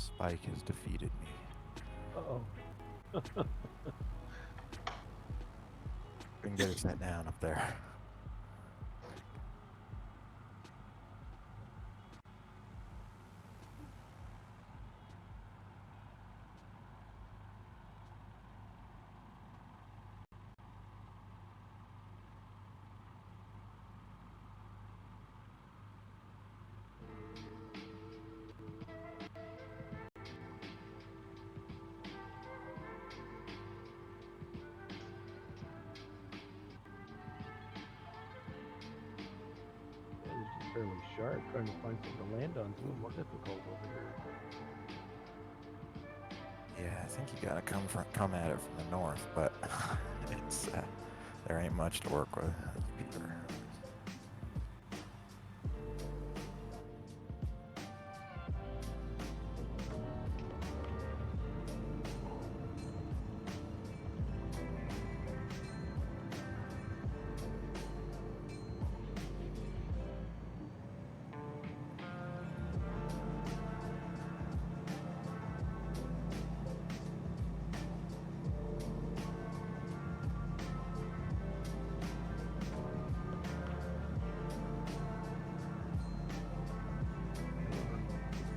Spike has defeated me. Uh-oh. We can get her sent down up there. It's fairly sharp. Trying to find something to land on is a little more difficult over here. Yeah, I think you gotta come at it from the north, but it's there ain't much to work with, Peter.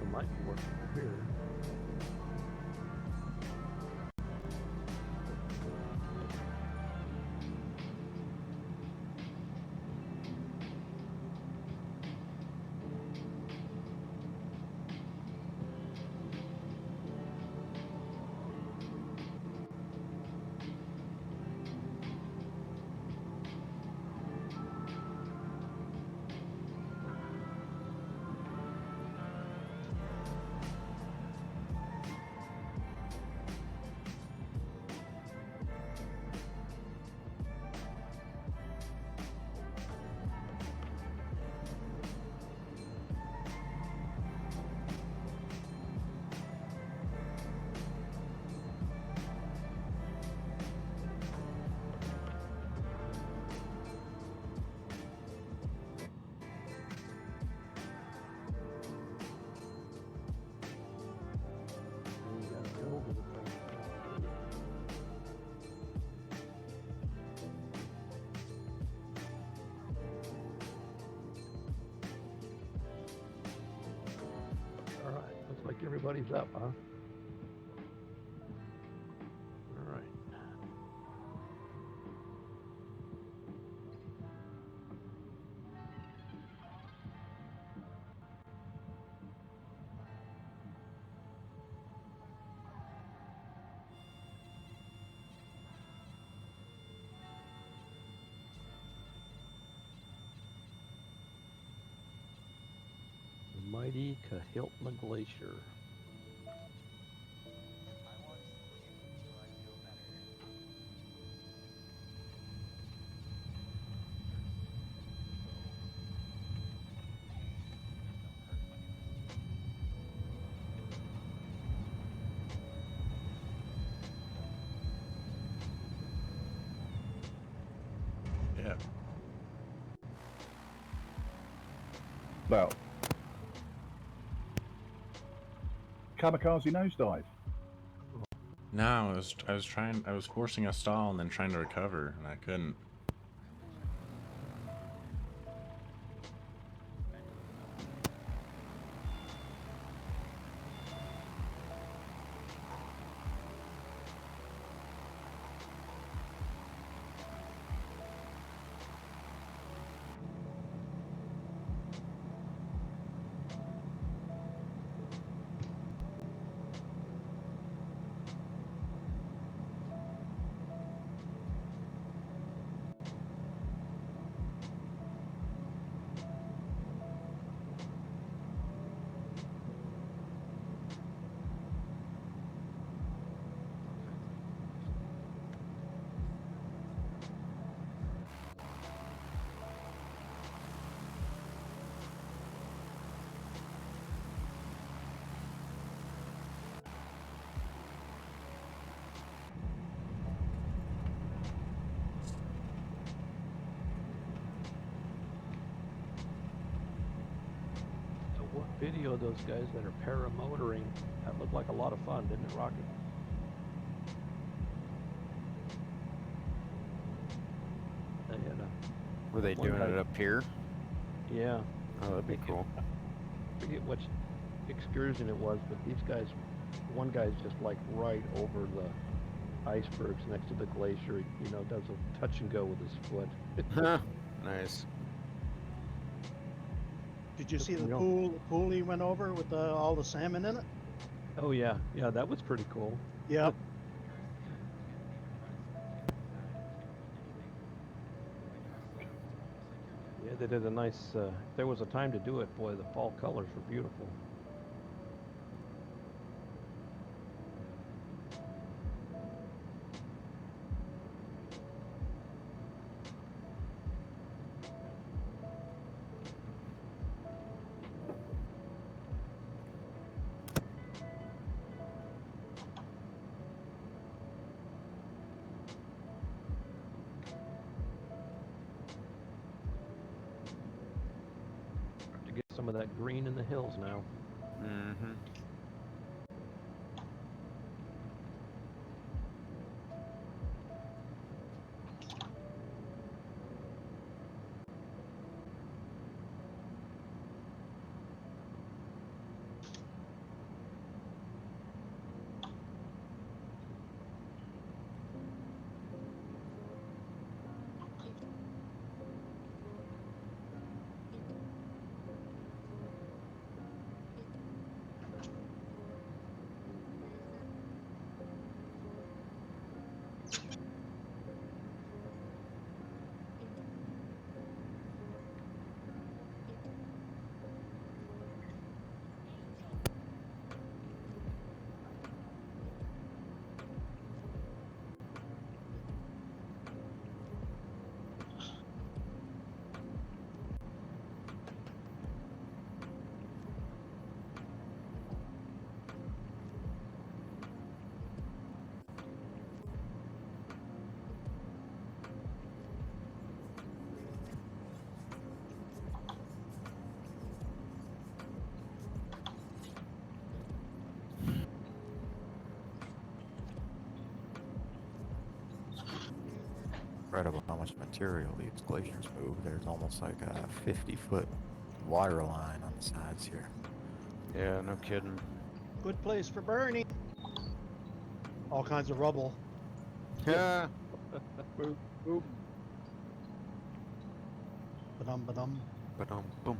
It might be working over here. All right, looks like everybody's up, huh? All right. The mighty Kahiltna Glacier. Yeah. Well, kamikaze nosedive. No, I was forcing a stall and then trying to recover, and I couldn't. So what video those guys that are paramotoring That looked like a lot of fun, didn't it, Rocket? They had Were they one doing guy- it up here? Yeah. Oh, that'd be cool. I forget which excursion it was, but these guys, one guy's just like right over the icebergs next to the glacier. You know, does a touch and go with his foot. Nice. Did you see the Real- pool he went over with all the salmon in it? Oh yeah, yeah, that was pretty cool. Yep. Yeah, they did a nice. If there was a time to do it, boy, the fall colors were beautiful. To get some of that green in the hills now. Mm-hmm. Incredible how much material these glaciers move. There's almost like a 50-foot water line on the sides here. Yeah, no kidding. Good place for burning. All kinds of rubble. Yeah. Boom, boom. Ba-dum, ba-dum. Boom.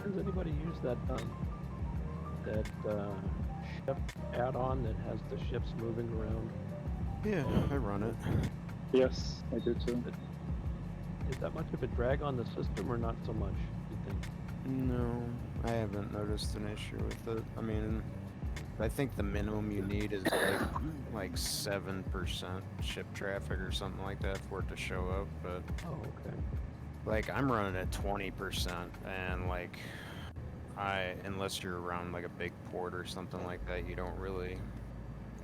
Does anybody use that ship add-on that has the ships moving around? Yeah, I run it. Yes, I do too. Is that much of a drag on the system or not so much, you think? No, I haven't noticed an issue with it. I mean, I think the minimum you need is like 7% ship traffic or something like that for it to show up, but Oh, okay. like I'm running at 20% and like unless you're around like a big port or something like that, you don't really.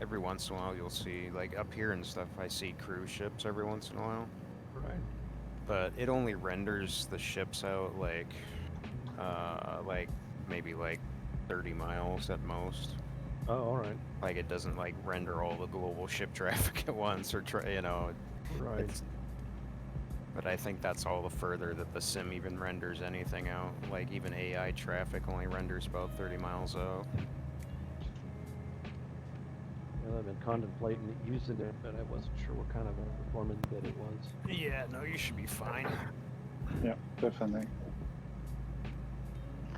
Every once in a while you'll see, like up here and stuff, I see cruise ships every once in a while. Right. But it only renders the ships out like maybe like 30 miles at most. Oh, all right. Like it doesn't like render all the global ship traffic at once or Right. But I think that's all the further that the sim even renders anything out. Like even AI traffic only renders about 30 miles out. Well, I've been contemplating using it, but I wasn't sure what kind of a performance bit it was. Yeah, no, you should be fine. Yeah, definitely.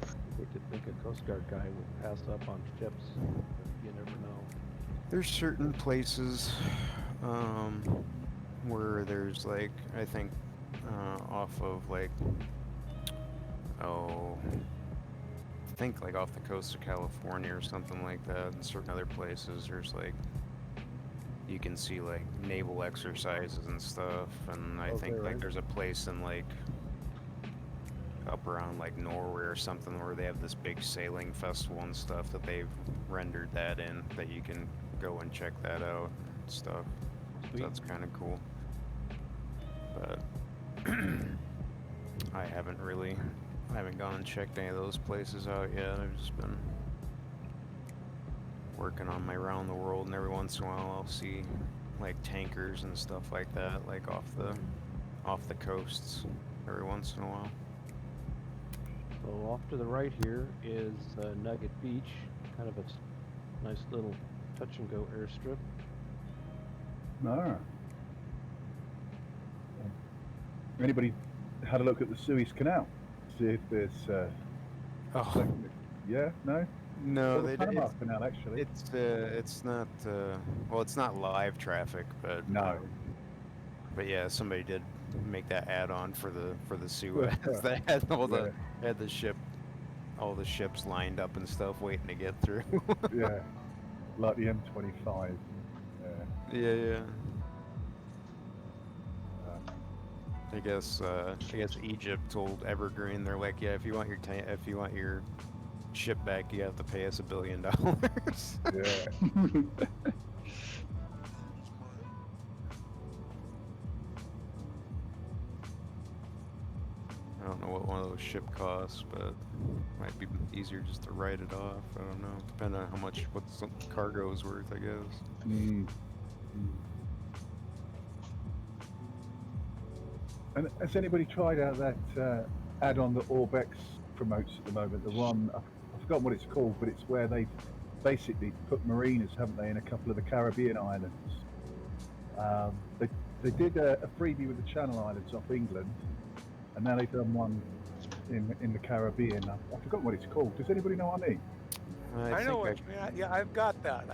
I could think a Coast Guard guy would pass up on ships. You never know. There's certain places where there's like, I think off of like, I think like off the coast of California or something like that, and certain other places there's like, you can see like naval exercises and stuff, and I think like there's a place in like up around like Norway or something where they have this big sailing festival and stuff that they've rendered that in, that you can go and check that out and stuff. So that's kind of cool. But I haven't gone and checked any of those places out yet. I've just been working on my round the world, and every once in a while I'll see like tankers and stuff like that, like off the coasts every once in a while. So off to the right here is Nugget Beach, kind of a nice little touch and go airstrip. Ah. Anybody had a look at the Suez Canal? See if there's. Yeah, no. No, the Panama Canal actually. It's not. Well, it's not live traffic, but no. But yeah, somebody did make that add-on for the Suez that had all the ships lined up and stuff waiting to get through. Yeah, like the M25. Yeah. I guess Egypt told Evergreen, they're like, yeah, if you want your ship back, you have to pay us $1 billion. Yeah. I don't know what one of those ship costs, but it might be easier just to write it off. I don't know. Depending on what some cargo is worth, I guess. And has anybody tried out that add-on that Orbex promotes at the moment? The one, I've forgotten what it's called, but it's where they've basically put marinas, haven't they, in a couple of the Caribbean islands. They did a freebie with the Channel Islands off England, and now they've done one in the Caribbean. I've forgotten what it's called. Does anybody know what I mean? I know what you mean. Yeah, I've got that.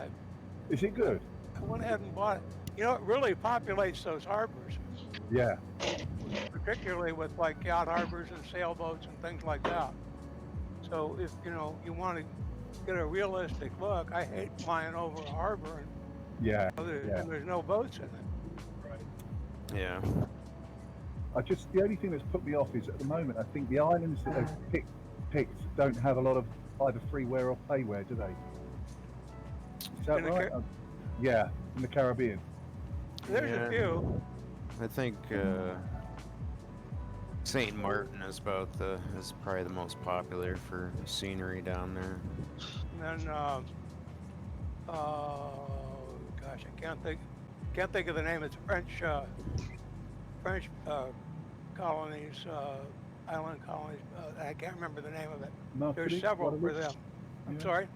Is it good? I went ahead and bought it. You know, it really populates those harbors. Yeah. Particularly with like yacht harbors and sailboats and things like that. So if you want to get a realistic look, I hate flying over a harbor and there's no boats in it. Right. Yeah. The only thing that's put me off is at the moment I think the islands that they've picked don't have a lot of either freeware or payware, do they? Is that right? Yeah, in the Caribbean. There's a few. I think St. Martin is probably the most popular for scenery down there. And then, gosh, I can't think of the name. It's French colonies, island colonies. I can't remember the name of it. There's several for them. I'm sorry.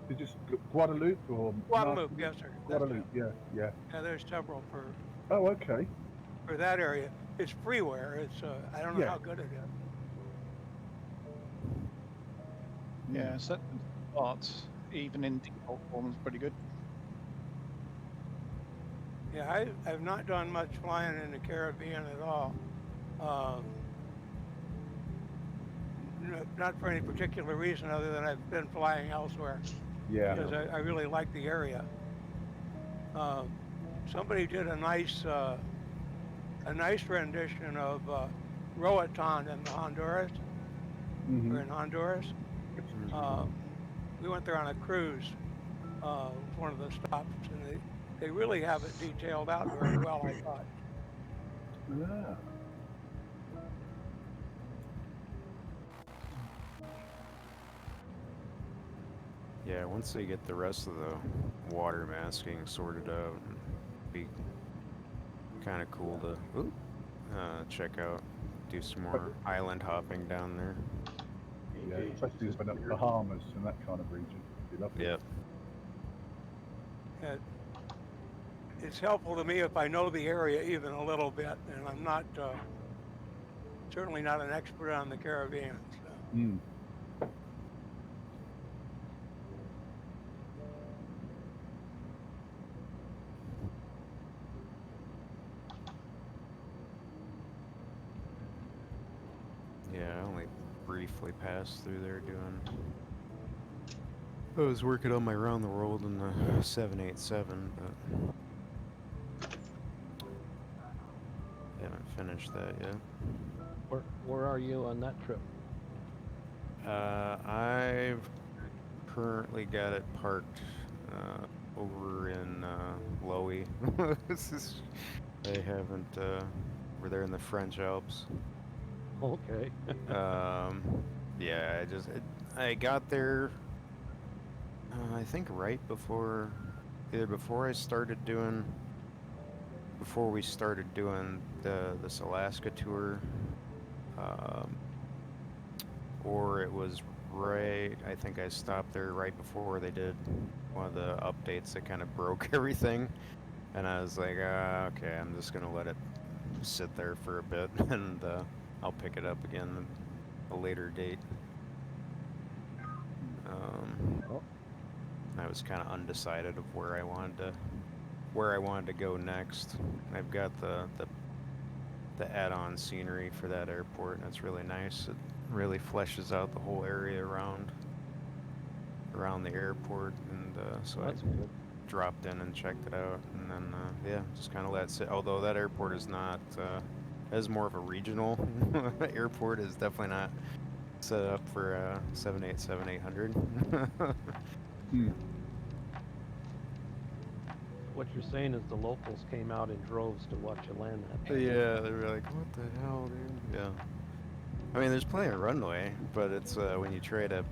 Is just Guadeloupe or Guadeloupe? Yes, sir. Guadeloupe. Yeah. Yeah, there's several for. Oh, okay. For that area, it's freeware. It's I don't know how good it is. Yeah, certain spots, even in default form, is pretty good. Yeah, I've not done much flying in the Caribbean at all. Not for any particular reason other than I've been flying elsewhere. Yeah. Because I really like the area. Somebody did a nice rendition of Roatan in Honduras. Mm-hmm. Or in Honduras. We went there on a cruise. One of the stops, and they really have it detailed out very well, I thought. Yeah. Yeah, once they get the rest of the water masking sorted out, it'd be kind of cool to check out, do some more island hopping down there. Yeah, especially in the Bahamas and that kind of region. Yep. It's helpful to me if I know the area even a little bit, and I'm not certainly not an expert on the Caribbean. So. Mm. Yeah, I only briefly passed through there doing. I was working on my round the world in the 787, but haven't finished that yet. Where are you on that trip? I've currently got it parked over in Lowy. They haven't. We're there in the French Alps. Okay. Yeah, I got there. I think right before, either before we started doing this Alaska tour, or it was right. I think I stopped there right before they did one of the updates that kind of broke everything, and I was like, okay, I'm just gonna let it sit there for a bit, and I'll pick it up again at a later date. I was kind of undecided of where I wanted to go next. I've got the add-on scenery for that airport, and it's really nice. It really fleshes out the whole area around the airport, and so I dropped in and checked it out, and then yeah, just kind of let it sit. Although that airport is not, is more of a regional airport, is definitely not set up for 787-800. What you're saying is the locals came out in droves to watch you land that. Yeah, they were like, "What the hell, dude?" Yeah. I mean, there's plenty of runway, but it's when you try to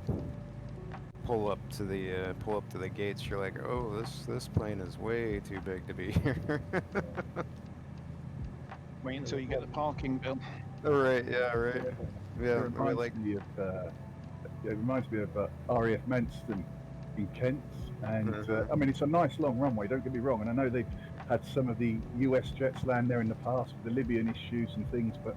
pull up to the gates, you're like, "Oh, this plane is way too big to be here." Wait until you get the parking bill. Oh, right. Yeah. Right. Yeah. It reminds me of RAF Manston in Kent, and I mean, it's a nice long runway. Don't get me wrong, and I know they've had some of the US jets land there in the past with the Libyan issues and things, but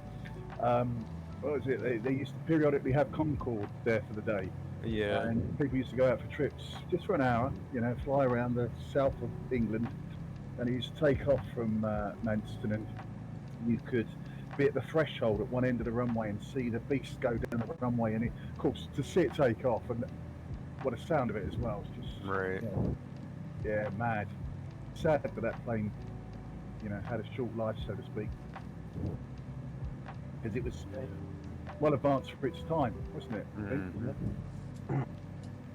what was it? They used to periodically have Concorde there for the day. Yeah. And people used to go out for trips just for an hour, fly around the south of England, and it used to take off from Manston, and you could be at the threshold at one end of the runway and see the beast go down the runway, and of course to see it take off, and what a sound of it as well. It's just right. Yeah, mad. Sad that that plane, had a short life, so to speak, because it was well advanced for its time, wasn't it?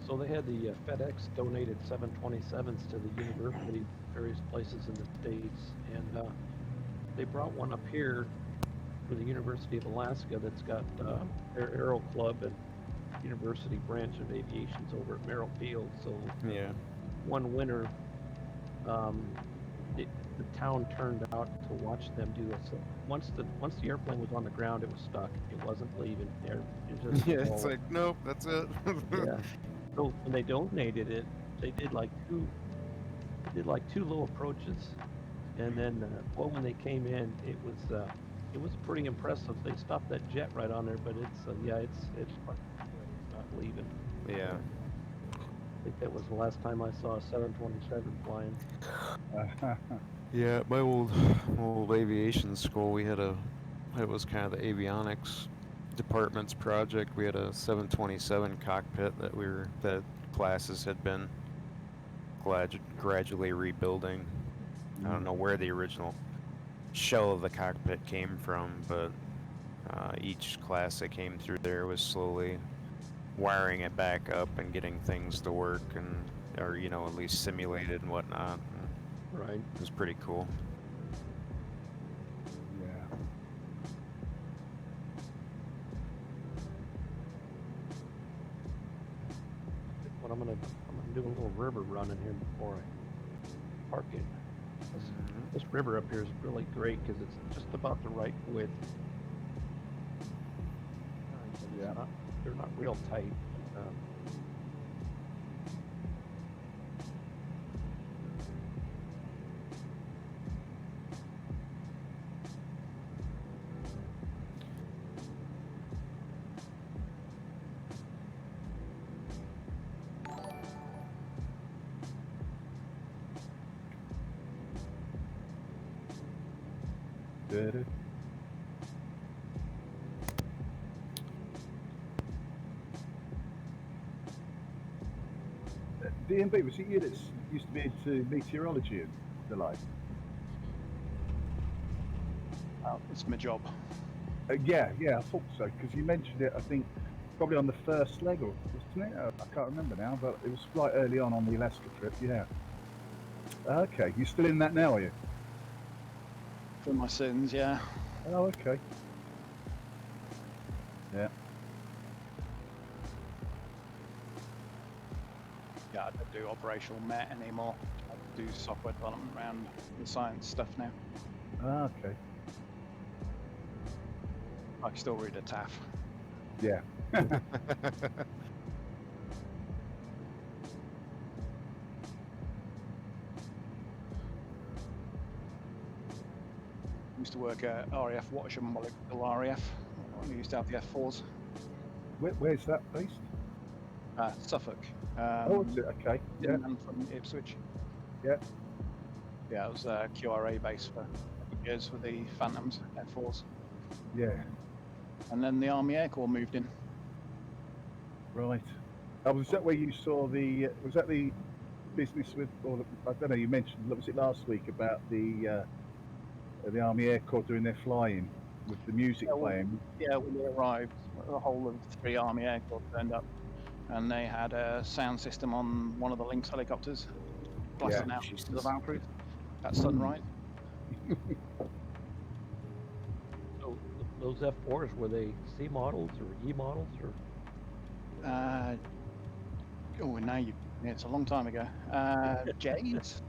So they had the FedEx donated 727s to the university, various places in the States, and they brought one up here for the University of Alaska that's got their Aero Club and University branch of aviation's over at Merrill Field. So yeah, one winter, the town turned out to watch them do it. So once the airplane was on the ground, it was stuck. It wasn't leaving there. It's like, nope, that's it. Yeah. So when they donated it, they did like two low approaches, and then when they came in, it was pretty impressive. They stopped that jet right on there, but it's not leaving. Yeah. I think that was the last time I saw a 727 flying. Yeah, at my old aviation school, we had it was kind of the avionics department's project. We had a 727 cockpit that classes had been gradually rebuilding. I don't know where the original shell of the cockpit came from, but each class that came through there was slowly wiring it back up and getting things to work, or at least simulated and whatnot. Right. It was pretty cool. Yeah. But I'm gonna do a little river run in here before I park it. This river up here is really great because it's just about the right width. Yeah. They're not real tight. Good. DMB, was it you that used to be into meteorology and the like? It's my job. Yeah, I thought so, because you mentioned it, I think, probably on the first leg, or wasn't it? I can't remember now, but it was quite early on the Alaska trip, yeah. Okay, you still in that now, are you? For my sins, yeah. Oh, okay. Yeah. Yeah, I don't do operational Met anymore. I do software development around the science stuff now. Ah, okay. I can still read a TAF. Yeah. Used to work at RAF Watcham, well, it's still RAF. We used to have the F4s. Where's that based? Suffolk. Oh, is it? Okay. Yeah. And from Ipswich. Yeah. Yeah, it was a QRA base for years for the Phantoms, F4s. Yeah. And then the Army Air Corps moved in. Right. Oh, was that where you saw the? Was that the business with? Or I don't know. You mentioned. Was it last week about the Army Air Corps doing their flying with the music playing? Yeah, when they arrived, the whole of the 3 Army Air Corps turned up, and they had a sound system on one of the Lynx helicopters, blasting out to the Valkyries at sunrise. So those F4s, were they C models or E models or? Now it's a long time ago. J's,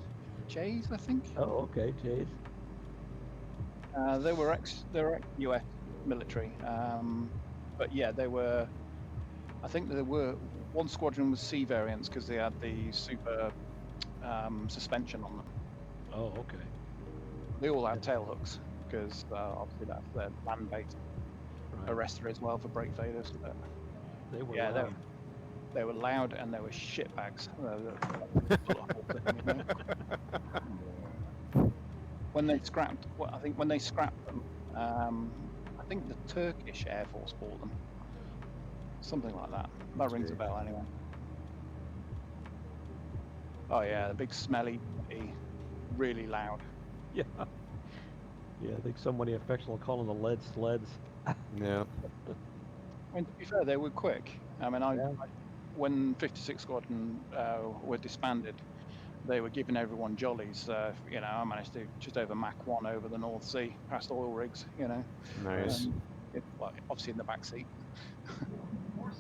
I think. Oh, okay, J's. They were ex-US military, but yeah, they were. I think there were one squadron was C variants because they had the super suspension on them. Oh, okay. They all had tail hooks because obviously that's their land-based arrestor as well for brake failures. But they were loud. They were loud and they were shitbags. When they scrapped, I think when they scrapped them, I think the Turkish Air Force bought them. Something like that. That rings a bell anyway. Oh yeah, the big smelly, really loud. Yeah. Yeah, I think somebody affectionately call them the lead sleds. Yeah. I mean, to be fair, they were quick. I mean, when 56 Squadron were disbanded, they were giving everyone jollies. I managed to just over Mach 1 over the North Sea, past oil rigs, Nice. Obviously in the back seat.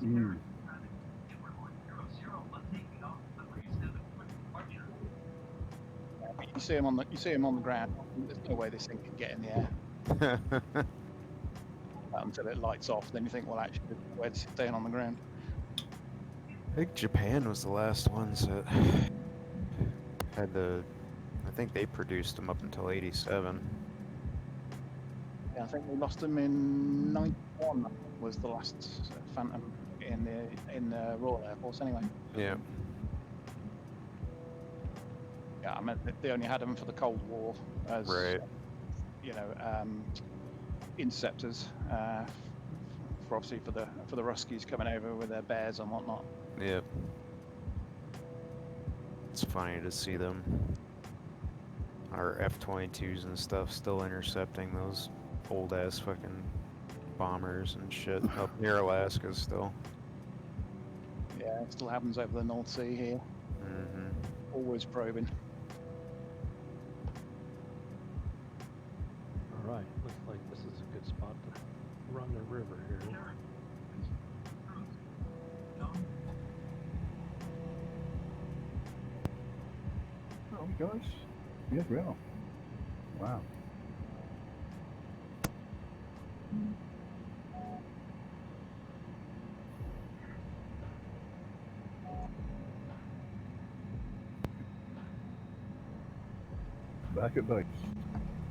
You see them on the ground. There's no way this thing can get in the air. Until it lights off, then you think, well, actually, where's it staying on the ground? I think Japan was the last ones that had I think they produced them up until '87. Yeah, I think we lost them in '91. Was the last Phantom in the Royal Air Force anyway. Yeah. Yeah, I mean they only had them for the Cold War as Right. you know interceptors for obviously for the Ruskies coming over with their bears and whatnot. Yep. It's funny to see them, our F-22s and stuff, still intercepting those old ass fucking bombers and shit up near Alaska still. Yeah, it still happens over the North Sea here. Mm-hmm. Always probing. All right, looks like this is a good spot to run the river here. Oh, guys. Yeah, we are. Wow. Back at base.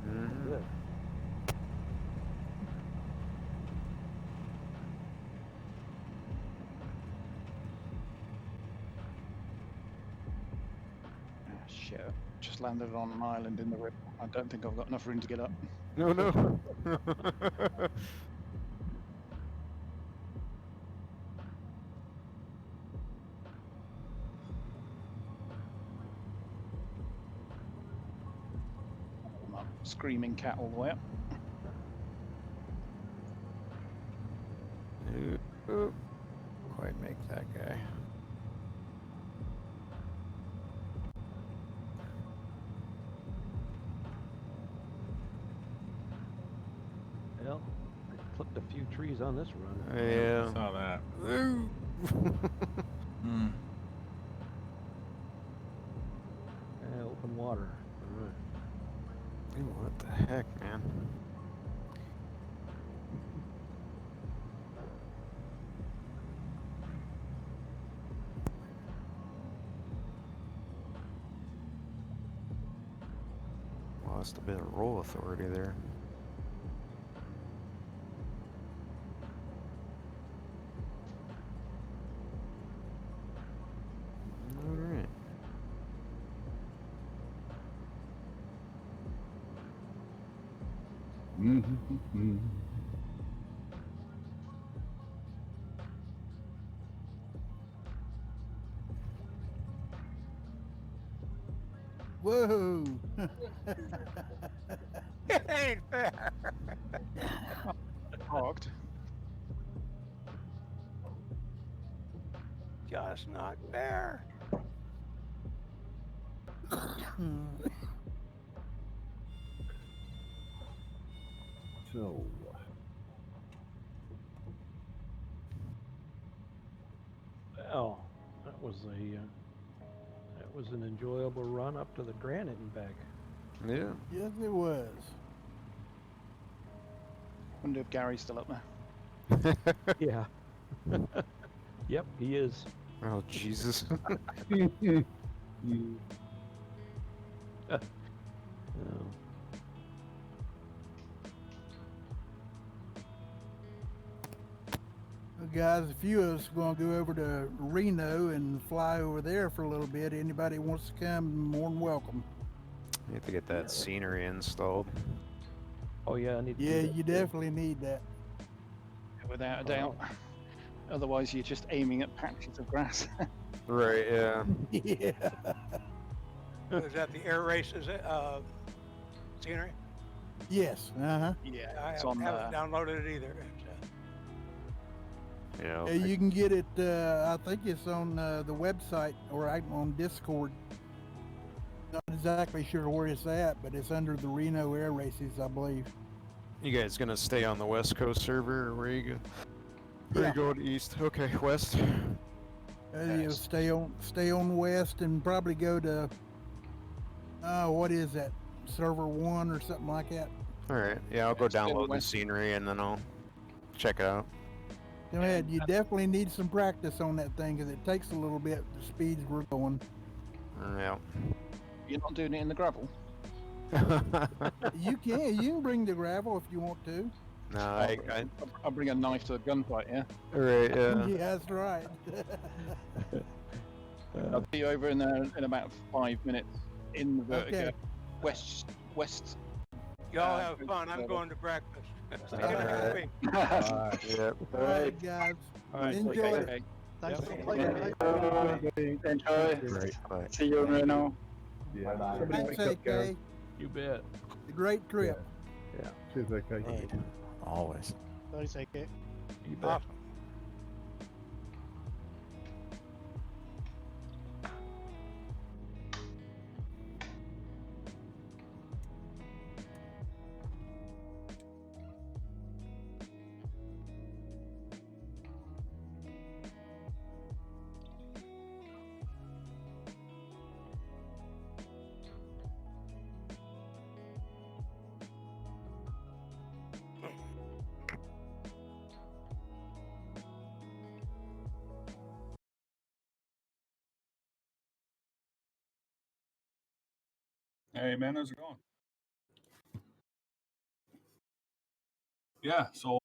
Mm-hmm. Good. Ah, shit. Just landed on an island in the river. I don't think I've got enough room to get up. No, no. I'm up screaming cat all the way up. Ooh. Quite make that guy. Well, I clipped a few trees on this run. Yeah. I saw that. Open water. All right. What the heck, man? Lost a bit of roll authority there. All right. Mm-hmm. Whoa! It ain't fair. Parked. Just not fair. So, Well, that was an enjoyable run up to the Granite and back. Yeah. Yes, it was. Wonder if Gary's still up there. Yeah. Yep, he is. Oh, Jesus. Oh. Well, guys, a few of us are going to go over to Reno and fly over there for a little bit. Anybody wants to come, more than welcome. You have to get that scenery installed. Oh yeah, I need to do Yeah, that you too. definitely need that. Without a doubt. Otherwise, you're just aiming at patches of grass. Right, yeah. Yeah. Was that the air races scenery? Yes. Uh-huh. Yeah, I it's haven't, on haven't downloaded it either. Yeah. Yeah, you can get it, I think it's on the website or right on Discord. Not exactly sure where it's at, but it's under the Reno Air Races, I believe. You guys gonna stay on the West Coast server, or where you go? Where Yeah. you going east? Okay, west. You'll stay on west and probably go to, what is that, server 1 or something like that. All right. Yeah, I'll go Stay download the west. scenery and then I'll check it out. Go ahead, you definitely need some practice on that thing because it takes a little bit, the speeds we're going. Yeah. You're not doing it in the gravel? You can bring the gravel if you want to. No, I'll bring a knife to the gunfight, yeah? Right, yeah. Yeah, that's right. I'll be over in about 5 minutes in the Vertigo. Okay. West. Y'all have fun. I'm going to breakfast. See you next Alright. week. Yep. All right, guys. All right. Enjoy it. Okay. Thanks Yep. for playing. Enjoy. Bye. See you, Reno. Yeah. Bye-bye. Somebody Thanks, wake up, Gary. AK. You bet. A great trip. Yeah. Cheers, okay. Indeed. Always. Thanks, AK. You bet. Awesome. Hey man, how's it going? Yeah, so